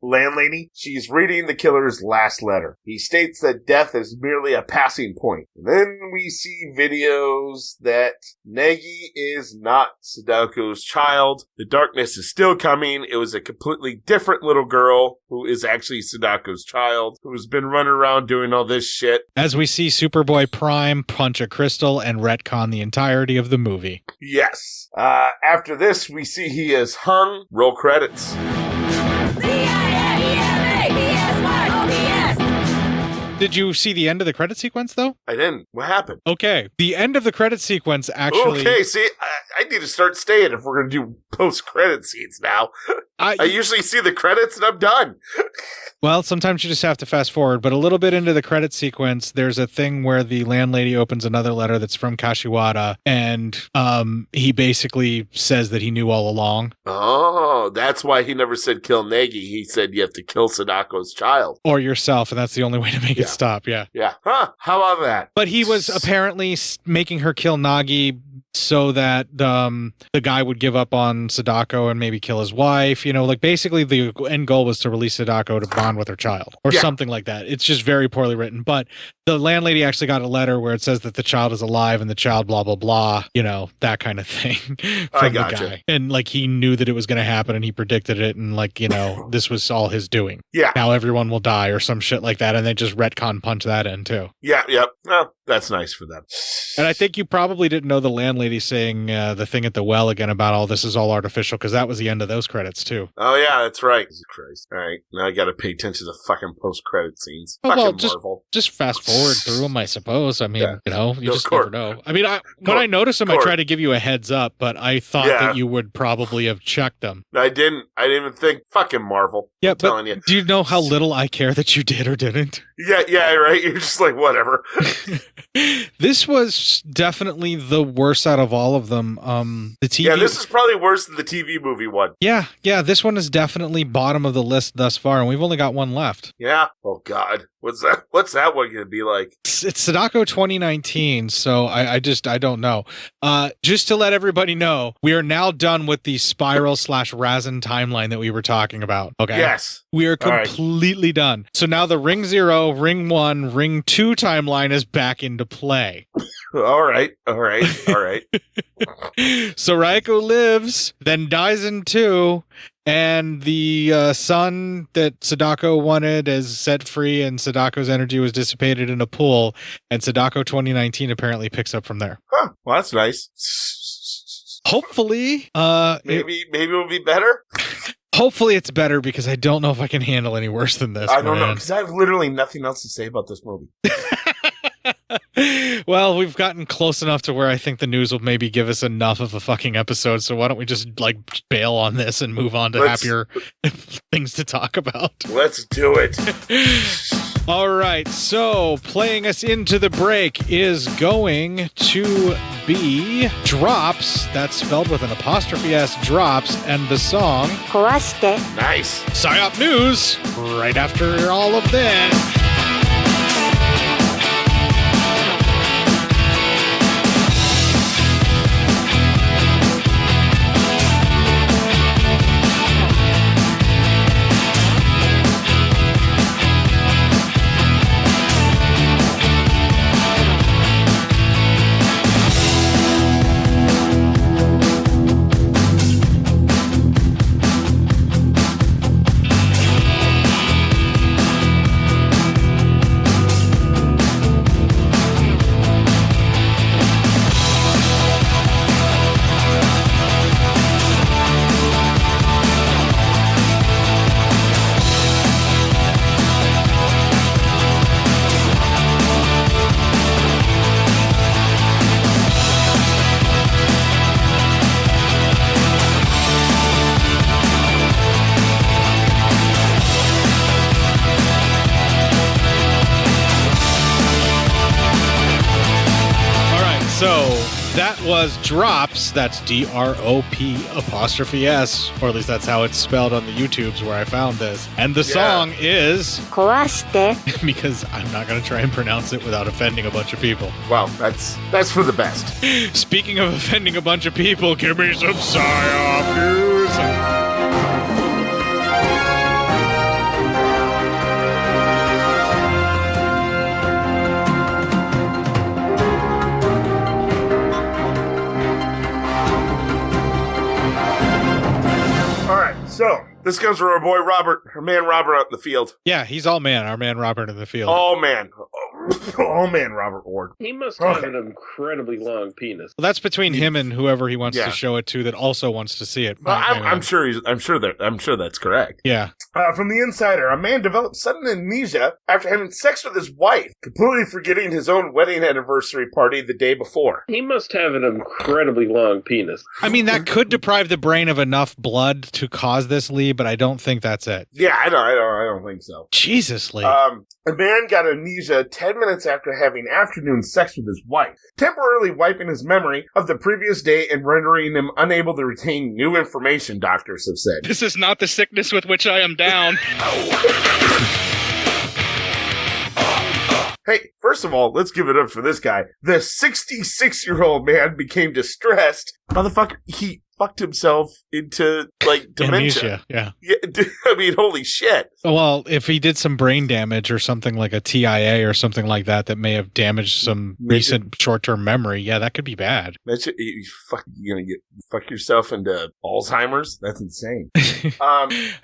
landlady, she's reading the killer's last letter. He states that death is merely a passing point. And then we see videos that Nagy is not Sadako's child. The darkness is still coming. It was a completely different little girl who is actually Sadako's child, who's been running around doing all this shit. As we see Superboy Prime punch a crystal and retcon the entirety of the movie. Yes. After this, we see he is hung. Roll credits. Did you see the end of the credit sequence, though? I didn't. What happened? Okay. The end of the credit sequence actually... Okay, see, I need to start staying if we're going to do post-credit scenes now. I usually see the credits and I'm done. Well, sometimes you just have to fast forward, but a little bit into the credit sequence, there's a thing where the landlady opens another letter that's from Kashiwada, and he basically says that he knew all along. Oh, that's why he never said kill Nagi. He said you have to kill Sadako's child. Or yourself, and that's the only way to make it stop, yeah. Yeah. Huh. How about that? But he was apparently making her kill Nagi so that the guy would give up on Sadako and maybe kill his wife. You know, like basically the end goal was to release Sadako to bond with her child or something like that. It's just very poorly written. But the landlady actually got a letter where it says that the child is alive and the child blah, blah, blah, you know, that kind of thing from the guy. And like he knew that it was going to happen and he predicted it. And like, you know, this was all his doing. Yeah. Now everyone will die or some shit like that. And they just retcon punch that in too. Yeah. Yep. Well, that's nice for them. And I think you probably didn't know the landlady saying the thing at the well again about all this is all artificial because that was the end of those credits too. Oh yeah, that's right. Christ. All right, now I got to pay attention to the fucking post-credit scenes. Oh, Fucking well, Marvel. just fast forward through them, I suppose. I mean, you know, you just Court. never know. I mean, when I noticed them, I tried to give you a heads up, but I thought that you would probably have checked them. I didn't even think. Fucking Marvel. Yeah, I'm telling you. Do you know how little I care that you did or didn't? Yeah, right. You're just like whatever. This was definitely the worst out of all of them. The TV. Yeah, this is probably worse than the TV movie one. Yeah. This one is definitely bottom of the list thus far, and we've only got one left. Yeah. Oh God, what's that one gonna be like? It's Sadako 2019, so I don't know. Just to let everybody know, we are now done with the Spiral / Razin timeline that we were talking about. Okay. Yes. We are completely done. So now the Ring 0, Ring 1, Ring 2 timeline is back into play. All right. So Raiko lives, then dies in 2, and the son that Sadako wanted is set free, and Sadako's energy was dissipated in a pool, and Sadako 2019 apparently picks up from there. Huh. Well, that's nice. Hopefully, maybe it'll be better. Hopefully it's better because I don't know if I can handle any worse than this. I don't know because I have literally nothing else to say about this movie. Well, we've gotten close enough to where I think the news will maybe give us enough of a fucking episode. So why don't we just like bail on this and move on to happier things to talk about? Let's do it. All right. So playing us into the break is going to be Drops. That's spelled with an apostrophe S, Drops, and the song 壊して Nice. PSYOP News right after all of this. That was Drops. That's DROP''S, or at least that's how it's spelled on the YouTubes where I found this. And the song is 壊して because I'm not going to try and pronounce it without offending a bunch of people. Well, that's for the best. Speaking of offending a bunch of people, give me some PSYOP news. So, this comes from our boy Robert, our man Robert out in the field. Yeah, he's all man, our man Robert in the field. Oh, man. Oh man, Robert Ward. He must have an incredibly long penis. Well, that's between him and whoever he wants to show it to that also wants to see it. Well, I'm sure that's correct. Yeah. From the Insider, a man developed sudden amnesia after having sex with his wife, completely forgetting his own wedding anniversary party the day before. He must have an incredibly long penis. I mean, that could deprive the brain of enough blood to cause this, Lee, but I don't think that's it. Yeah, I don't think so. Jesus, Lee. A man got amnesia 10 minutes after having afternoon sex with his wife, temporarily wiping his memory of the previous day and rendering him unable to retain new information, doctors have said. This is not the sickness with which I am down. Hey, first of all, let's give it up for this guy. The 66-year-old man became distressed. Motherfucker, he fucked himself into, like, dementia. Yeah. I mean, holy shit. Well, if he did some brain damage or something like a TIA or something like that that may have damaged some recent short-term memory, yeah, that could be bad. You're gonna fuck yourself into Alzheimer's? That's insane.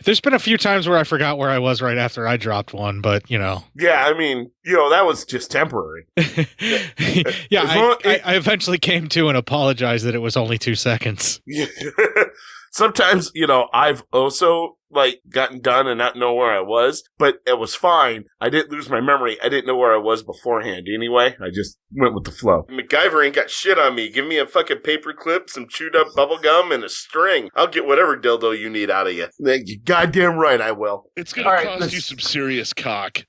There's been a few times where I forgot where I was right after I dropped one, but, you know. Yeah, I mean, that was just temporary. Yeah, I eventually came to and apologized that it was only 2 seconds. Yeah. Sometimes, I've also, gotten done and not know where I was, but it was fine. I didn't lose my memory. I didn't know where I was beforehand anyway. I just went with the flow. MacGyver ain't got shit on me. Give me a fucking paper clip, some chewed up bubble gum, and a string. I'll get whatever dildo you need out of you. You're goddamn right I will. It's gonna cost you some serious cock.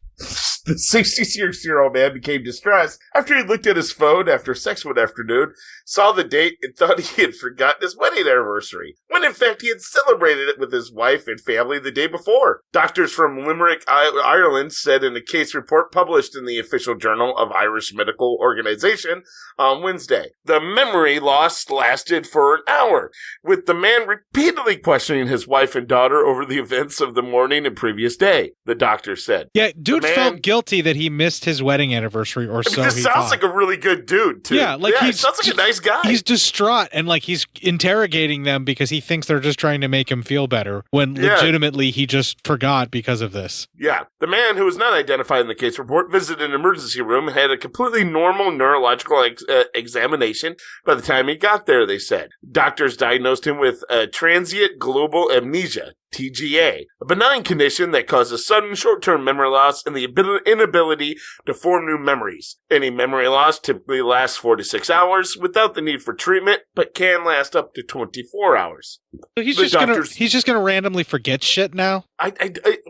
The 66-year-old man became distressed after he looked at his phone after sex one afternoon, saw the date, and thought he had forgotten his wedding anniversary, when in fact he had celebrated it with his wife and family the day before. Doctors from Limerick, Ireland, said in a case report published in the official journal of Irish Medical Organization on Wednesday. The memory loss lasted for an hour, with the man repeatedly questioning his wife and daughter over the events of the morning and previous day, the doctor said. Yeah, dude felt guilty that he missed his wedding anniversary, or so this he sounds thought. like a really good dude, too. Yeah, he sounds like a nice guy. He's distraught, and he's interrogating them because he thinks they're just trying to make him feel better, when legitimately he just forgot because of this. Yeah, the man, who was not identified in the case report, visited an emergency room and had a completely normal neurological examination by the time he got there, they said. Doctors diagnosed him with transient global amnesia, TGA, a benign condition that causes sudden short-term memory loss and the inability to form new memories. Any memory loss typically lasts 4 to 6 hours without the need for treatment, but can last up to 24 hours. So he's just gonna randomly forget shit now?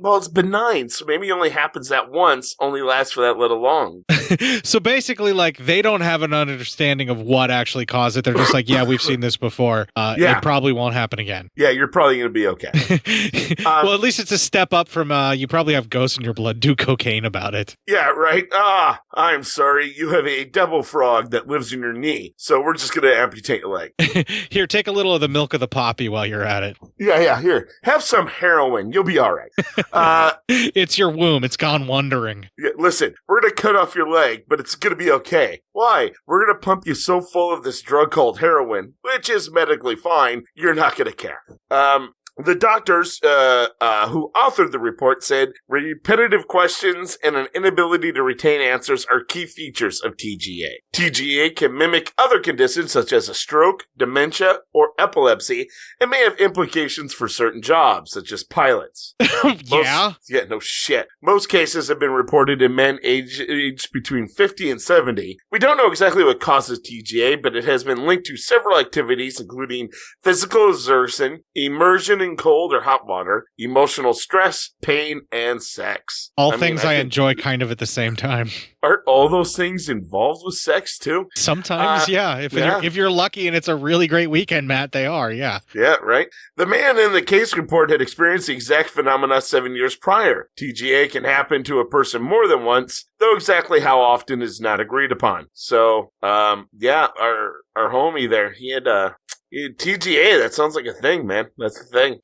Well, it's benign, so maybe it only happens that once, only lasts for that little long. So basically, they don't have an understanding of what actually caused it. They're just like, yeah, we've seen this before. It probably won't happen again. Yeah, you're probably going to be okay. Well, at least it's a step up from you probably have ghosts in your blood. Do cocaine about it. Yeah, right. I'm sorry. You have a devil frog that lives in your knee, so we're just going to amputate your leg. Here, take a little of the milk of the poppy while you're at it. Yeah, here. Have some heroin. You'll be all right. It's your womb. It's gone wandering. Yeah, listen, we're going to cut off your leg, but it's going to be okay. Why? We're going to pump you so full of this drug called heroin, which is medically fine, you're not going to care. The doctors who authored the report said repetitive questions and an inability to retain answers are key features of TGA. TGA can mimic other conditions such as a stroke, dementia, or epilepsy, and may have implications for certain jobs, such as pilots. Yeah, no shit. Most cases have been reported in men aged between 50 and 70. We don't know exactly what causes TGA, but it has been linked to several activities, including physical exertion, immersion in cold or hot water, emotional stress, pain, and sex. All things I enjoy kind of at the same time. Aren't all those things involved with sex, too? Sometimes, yeah. If you're lucky and it's a really great weekend, Matt, they are, yeah. Yeah, right. The man in the case report had experienced the exact phenomena 7 years prior. TGA can happen to a person more than once, though exactly how often is not agreed upon. So, our homie there, he had TGA, that sounds like a thing, man. That's a thing.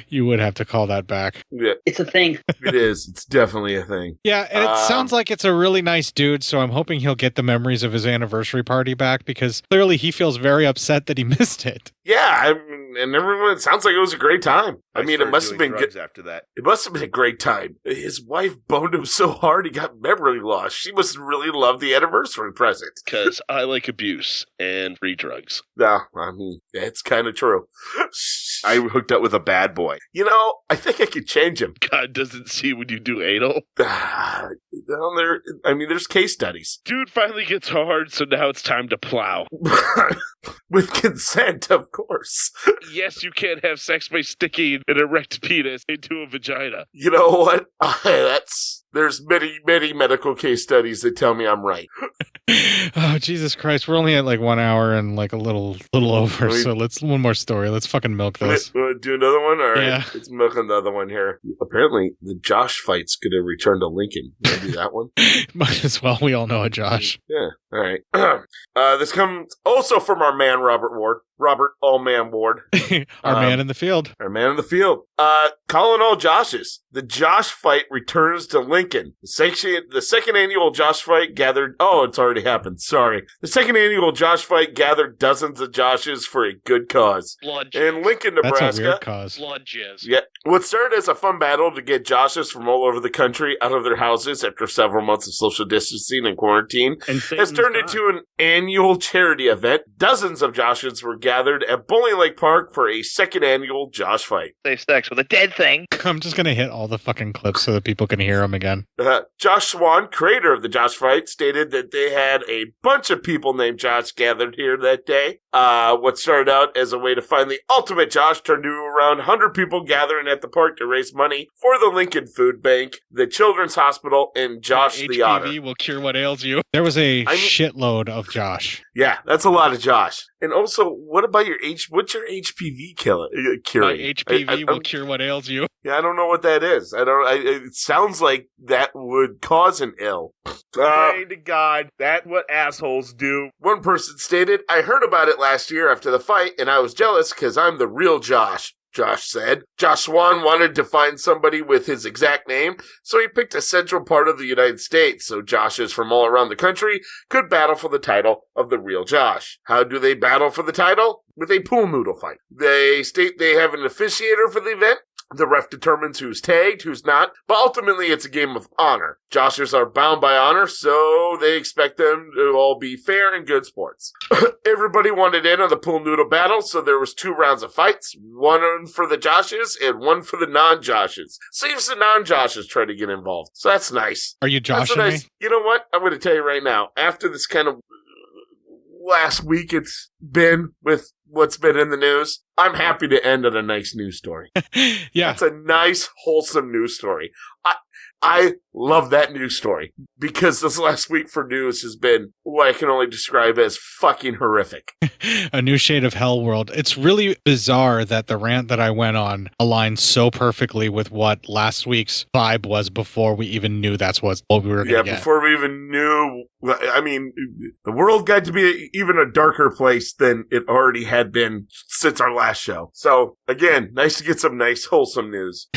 You would have to call that back. Yeah, It's a thing. it is. It's definitely a thing. Yeah, and it sounds like it's a really nice dude, so I'm hoping he'll get the memories of his anniversary party back, because clearly he feels very upset that he missed it. Yeah, and everyone, it sounds like it was a great time. I mean, it must have been good. After that, It must have been a great time. His wife boned him so hard he got memory loss. She must have really loved the anniversary present. because I like abuse and free drugs. No, I mean, it's kind of true. I hooked up with a bad boy. You know, I think I could change him. God doesn't see when you do anal. Well, there's case studies. Dude finally gets hard, so now it's time to plow. With consent, of course. Yes, you can't have sex by sticking an erect penis into a vagina. You know what? There's many medical case studies that tell me I'm right. Oh, Jesus Christ. We're only at like 1 hour and like a little over, so let's one more story. Let's fucking milk this. Want to do another one? All right. Yeah. Let's milk another one here. Apparently, the Josh fight's going to return to Lincoln. Maybe that one? Might as well. We all know a Josh. Yeah. All right. This comes also from our man, Robert Allman Ward. Our man in the field. Our man in the field. Calling all Joshes. The Josh fight returns to Lincoln. The second annual Josh fight gathered... Oh, it's already happened. Sorry. The second annual Josh fight gathered dozens of Joshes for a good cause. Blood In Lincoln, Nebraska... That's a weird cause. Blood jizz. Yeah. What started as a fun battle to get Joshes from all over the country out of their houses after several months of social distancing and quarantine has turned into an annual charity event. Dozens of Joshes were gathered at Bowling Lake Park for a second annual Josh fight. Safe sex with a dead thing. I'm just going to hit all the fucking clips so that people can hear them again. Josh Swan, creator of the Josh fight, stated that they had a bunch of people named Josh gathered here that day. What started out as a way to find the ultimate Josh turned to around 100 people gathering at the park to raise money for the Lincoln Food Bank, the Children's Hospital, and Josh the Otter. HPV will cure what ails you. There was a shitload of Josh. Yeah, that's a lot of Josh. And also, what about what's your HPV curing? My HPV will cure what ails you. Yeah, I don't know what that is. It sounds like that would cause an ill. Pray to God, that's what assholes do. One person stated, I heard about it last year after the fight, and I was jealous because I'm the real Josh. Josh said. Josh Swan wanted to find somebody with his exact name, so he picked a central part of the United States so Joshes from all around the country could battle for the title of the real Josh. How do they battle for the title? With a pool noodle fight. They state they have an officiator for the event. The ref determines who's tagged, who's not, but ultimately it's a game of honor. Joshers are bound by honor, so they expect them to all be fair and good sports. Everybody wanted in on the pool noodle battle, so there was 2 rounds of fights, one for the Joshes and one for the non-Joshes. Seems the non-Joshes try to get involved, so that's nice. Are you joshing me? You know what? I'm going to tell you right now, after this kind of last week it's been with what's been in the news, I'm happy to end on a nice news story. Yeah. That's a nice, wholesome news story. I love that news story because this last week for news has been what I can only describe as fucking horrific. A new shade of hell world. It's really bizarre that the rant that I went on aligned so perfectly with what last week's vibe was before we even knew that's what we were going to get. Yeah, before we even knew. I mean, the world got to be even a darker place than it already had been since our last show. So, again, nice to get some nice, wholesome news.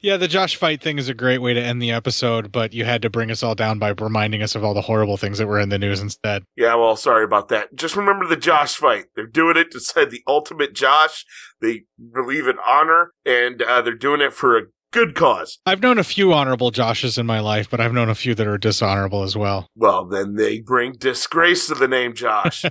Yeah, the Josh fight thing is a great way to end the episode, but you had to bring us all down by reminding us of all the horrible things that were in the news instead. Yeah, well, sorry about that. Just remember the Josh fight. They're doing it to say the ultimate Josh. They believe in honor, and they're doing it for a good cause. I've known a few honorable Joshes in my life, but I've known a few that are dishonorable as well. Well, then they bring disgrace to the name Josh.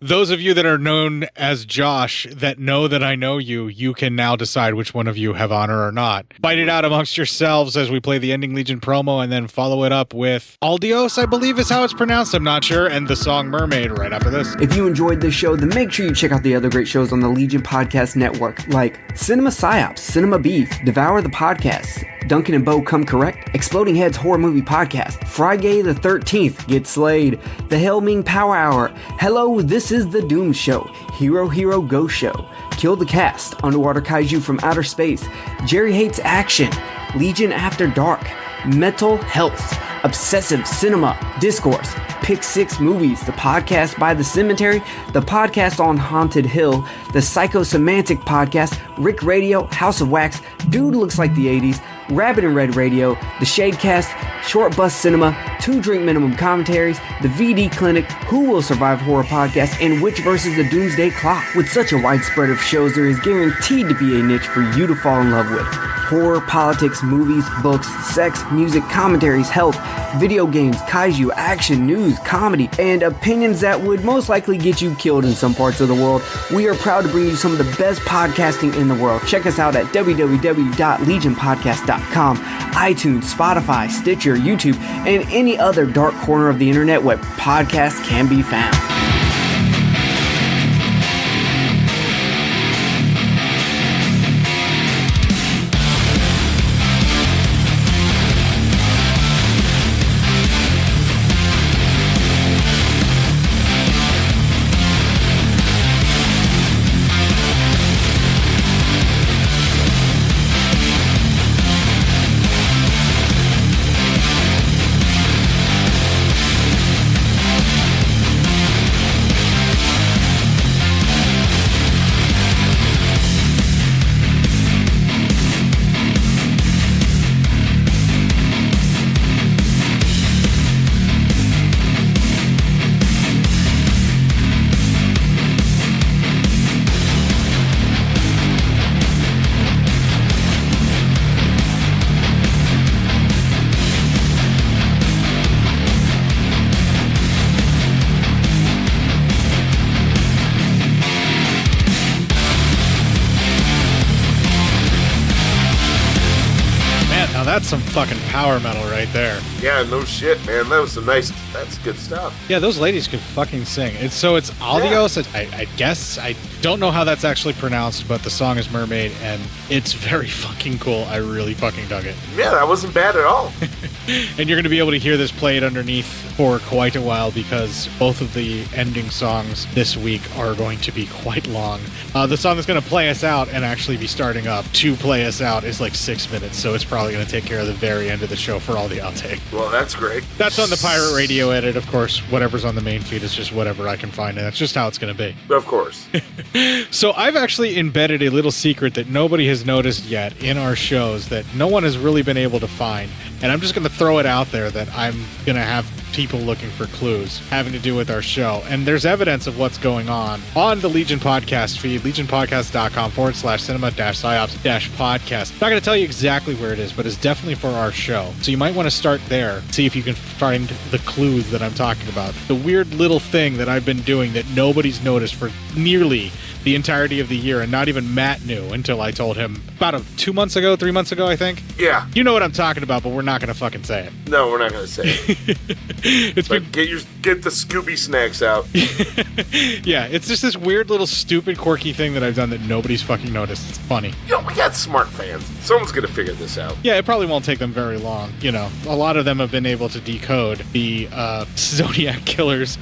Those of you that are known as Josh that know that I know you, you can now decide which one of you have honor or not. Fight it out amongst yourselves as we play the Ending Legion promo and then follow it up with Aldios, I believe is how it's pronounced. I'm not sure. And the song Mermaid right after this. If you enjoyed this show, then make sure you check out the other great shows on the Legion Podcast Network, like Cinema Psyops, Cinema Beef, Devour the Podcast, Duncan and Bo Come Correct, Exploding Heads Horror Movie Podcast, Friday the 13th, Get Slayed, The Helming Power Hour, Hello, This is the Doom Show, Hero Hero Go Show, Kill the Cast, Underwater Kaiju from Outer Space, Jerry Hates Action, Legion After Dark, Mental Health, Obsessive Cinema Discourse, Pick 6 Movies, the podcast by The Cemetery, the podcast on Haunted Hill, the Psychosemantic podcast, Rick Radio, House of Wax, Dude Looks Like the 80s, Rabbit and Red Radio, the Shadecast, Short Bus Cinema, 2 Drink Minimum Commentaries, the VD Clinic, Who Will Survive Horror Podcast, and Witch vs. the Doomsday Clock. With such a wide spread of shows, there is guaranteed to be a niche for you to fall in love with. Horror, politics, movies, books, sex, music, commentaries, health, video games, kaiju, action, news, comedy, and opinions that would most likely get you killed in some parts of the world. We are proud to bring you some of the best podcasting in the world. Check us out at www.legionpodcast.com, iTunes, Spotify, Stitcher, YouTube, and any other dark corner of the internet where podcasts can be found. That's some fucking power metal right there. Yeah, no shit, man. That was some nice. That's good stuff. Yeah, those ladies can fucking sing. It's Audios. Yeah. I guess I don't know how that's actually pronounced, but the song is Mermaid, and it's very fucking cool. I really fucking dug it. Yeah, that wasn't bad at all. And you're going to be able to hear this played underneath for quite a while because both of the ending songs this week are going to be quite long. The song that's going to play us out and actually be starting up to play us out is like 6 minutes, so it's probably going to take care of the very end of the show for all the outtake. Well, that's great. That's on the Pirate Radio edit, of course. Whatever's on the main feed is just whatever I can find, and that's just how it's going to be. Of course. So I've actually embedded a little secret that nobody has noticed yet in our shows that no one has really been able to find, and I'm just going to throw it out there that I'm going to have people looking for clues having to do with our show. And there's evidence of what's going on the Legion podcast feed, legionpodcast.com/cinema-psyops-podcast. Not going to tell you exactly where it is, but it's definitely for our show. So you might want to start there, see if you can find the clues that I'm talking about. The weird little thing that I've been doing that nobody's noticed for nearly the entirety of the year, and not even Matt knew until I told him about 3 months ago, I think. Yeah. You know what I'm talking about, but we're not going to fucking say it. No, we're not going to say it. Get the Scooby snacks out. Yeah, it's just this weird little stupid quirky thing that I've done that nobody's fucking noticed. It's funny. We got smart fans. Someone's going to figure this out. Yeah, it probably won't take them very long. A lot of them have been able to decode the Zodiac Killer's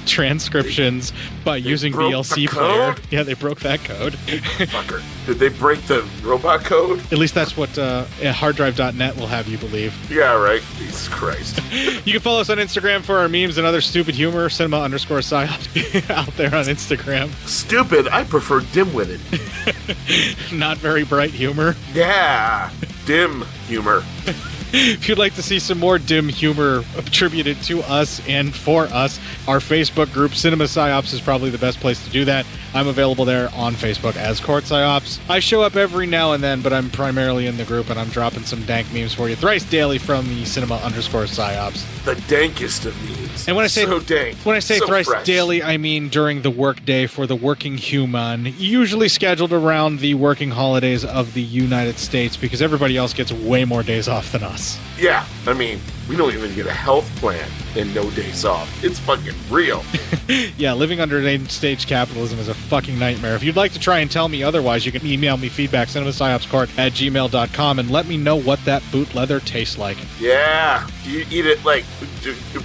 transcriptions by using VLC Player. Yeah, they broke that code. Fucker. Did they break the robot code? At least that's what harddrive.net will have you believe. Yeah, right. Jesus Christ. You can follow us on Instagram for our memes and other stupid humor, cinema_psyops out there on Instagram. Stupid? I prefer dim-witted. Not very bright humor. Yeah, dim humor. If you'd like to see some more dim humor attributed to us and for us, our Facebook group, Cinema Psyops, is probably the best place to do that. I'm available there on Facebook as Court Psyops. I show up every now and then, but I'm primarily in the group, and I'm dropping some dank memes for you thrice daily from the Cinema_Psyops. The dankest of memes. And when I say so dank, when I say so thrice fresh. daily, I mean during the workday for the working human, usually scheduled around the working holidays of the United States, because everybody else gets way more days off than us. Yeah, I mean, we don't even get a health plan and no days off. It's fucking real. Yeah, living under stage capitalism is a fucking nightmare. If you'd like to try and tell me otherwise, you can email me feedback, cinemapsyopscourt@gmail.com, and let me know what that boot leather tastes like. Yeah. Do you eat it,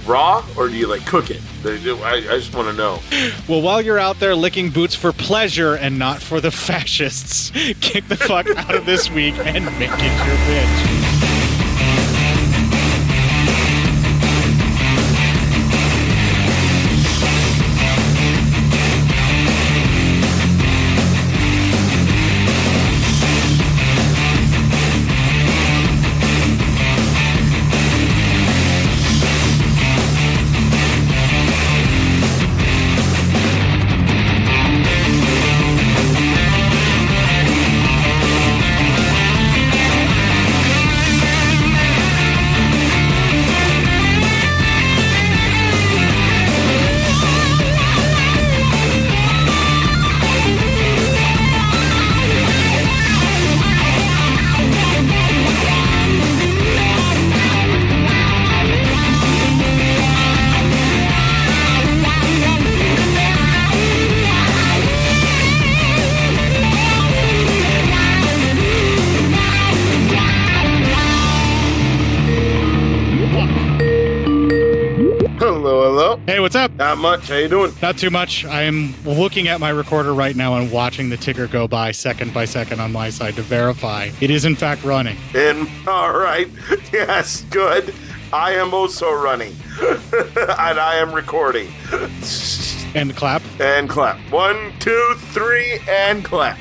raw, or do you, cook it? I just want to know. Well, while you're out there licking boots for pleasure and not for the fascists, kick the fuck out of this week and make it your bitch. Hello. Hey, what's up? Not much. How you doing? Not too much. I am looking at my recorder right now and watching the ticker go by second on my side to verify it is in fact running. All right. Yes, good. I am also running. And I am recording. And clap. And clap. 1, 2, 3, and clap.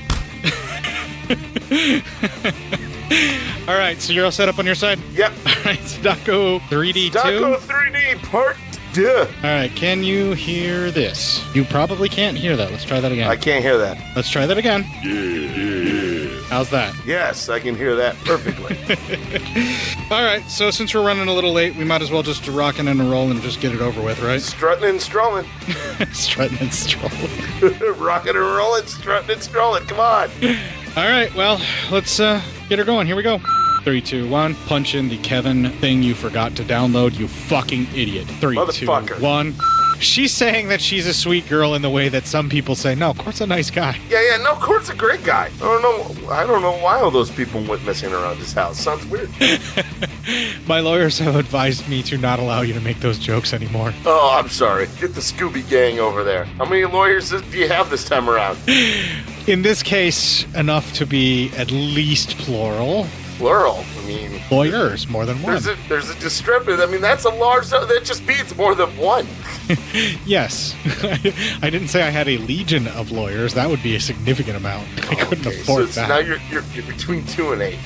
All right, so you're all set up on your side? Yep. All right, Sadako 3D2. Sadako 3D part 2. All right, can you hear this? You probably can't hear that. Let's try that again. I can't hear that. Let's try that again. How's that? Yes, I can hear that perfectly. All right, so since we're running a little late, we might as well just rockin' and roll and just get it over with, right? Strutting and strolling. Strutting and strolling. Rocking and rolling, strutting and strolling. Come on. All right, well, let's get her going. Here we go. 3, 2, 1. Punch in the Kevin thing you forgot to download, you fucking idiot. 3, 2, 1. She's saying that she's a sweet girl in the way that some people say, no, Court's a nice guy. Yeah, no, Court's a great guy. I don't know why all those people went missing around his house. Sounds weird. My lawyers have advised me to not allow you to make those jokes anymore. Oh, I'm sorry. Get the Scooby Gang over there. How many lawyers do you have this time around? In this case, enough to be at least plural. Plural? I mean... Lawyers, more than one. There's a discrepancy. I mean, that's a large... That just means more than one. Yes. I didn't say I had a legion of lawyers. That would be a significant amount. I couldn't afford that. Now you're between 2 and 8. I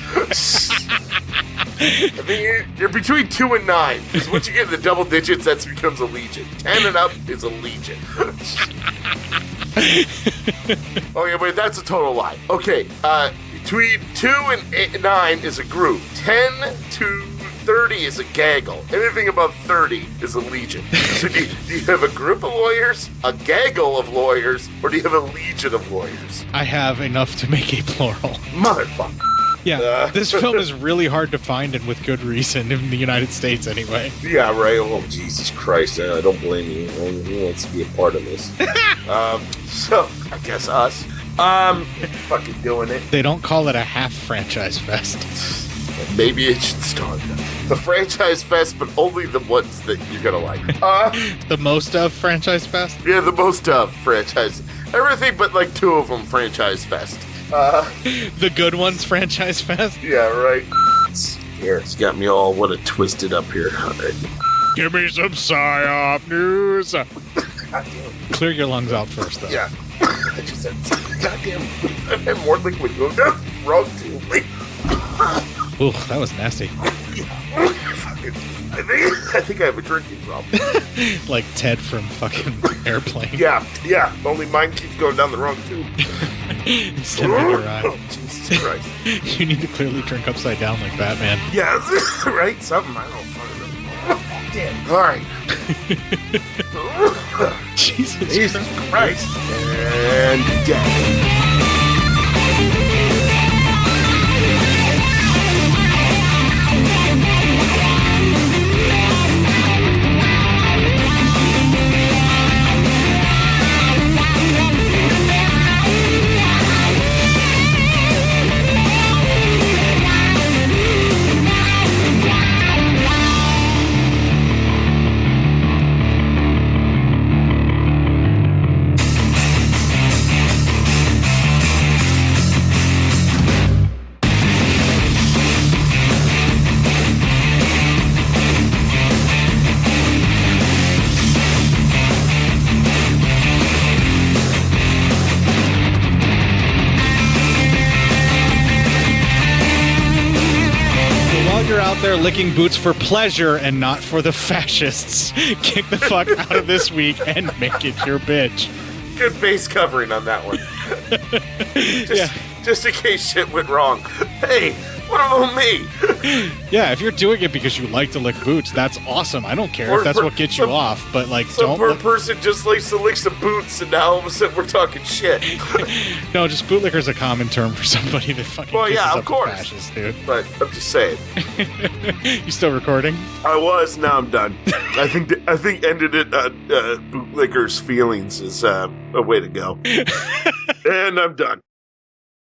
think you're between 2 and 9. Because once you get in the double digits, that becomes a legion. 10 and up is a legion. Okay, but that's a total lie. Okay, between 2 and 9 is a group. 10 to 30 is a gaggle. Anything above 30 is a legion. So do you have a group of lawyers, a gaggle of lawyers, or do you have a legion of lawyers? I have enough to make a plural. Motherfucker. Yeah, this film is really hard to find, and with good reason, in the United States anyway. Yeah, right. Oh, Jesus Christ. I don't blame you. Who wants to be a part of this? So, I guess us. Fucking doing it. They don't call it a half franchise fest. Maybe it should start the franchise fest, but only the ones that you're gonna like. The most of franchise fest? Yeah, the most of franchise. Everything but like 2 of them franchise fest. The good ones franchise fest? Yeah, right. Here, it's got me all twisted up here. All right. Give me some PSYOP news. Clear your lungs out first, though. Yeah. I just said, goddamn, I had more liquid go down wrong too. Ooh, that was nasty. I think I have a drinking problem. Like Ted from fucking Airplane. Yeah. Only mine keeps going down the wrong tube. Instead of your eye. Oh, Jesus Christ. You need to clearly drink upside down like Batman. Yeah, right? Something, I don't know. Damn. All right. Jesus Christ. And death. They're licking boots for pleasure and not for the fascists. Kick the fuck out of this week and make it your bitch. Good base covering on that one. Just in case shit went wrong. Hey, what about me? Yeah, if you're doing it because you like to lick boots, that's awesome. I don't care if that's what gets you off, but like, some poor person just likes to lick some boots, and now all of a sudden we're talking shit. No, just bootlicker's a common term for somebody that fucking pisses up the fascists, dude. But I'm just saying. You still recording? I was. Now I'm done. I think ended it bootlicker's feelings is a way to go. And I'm done.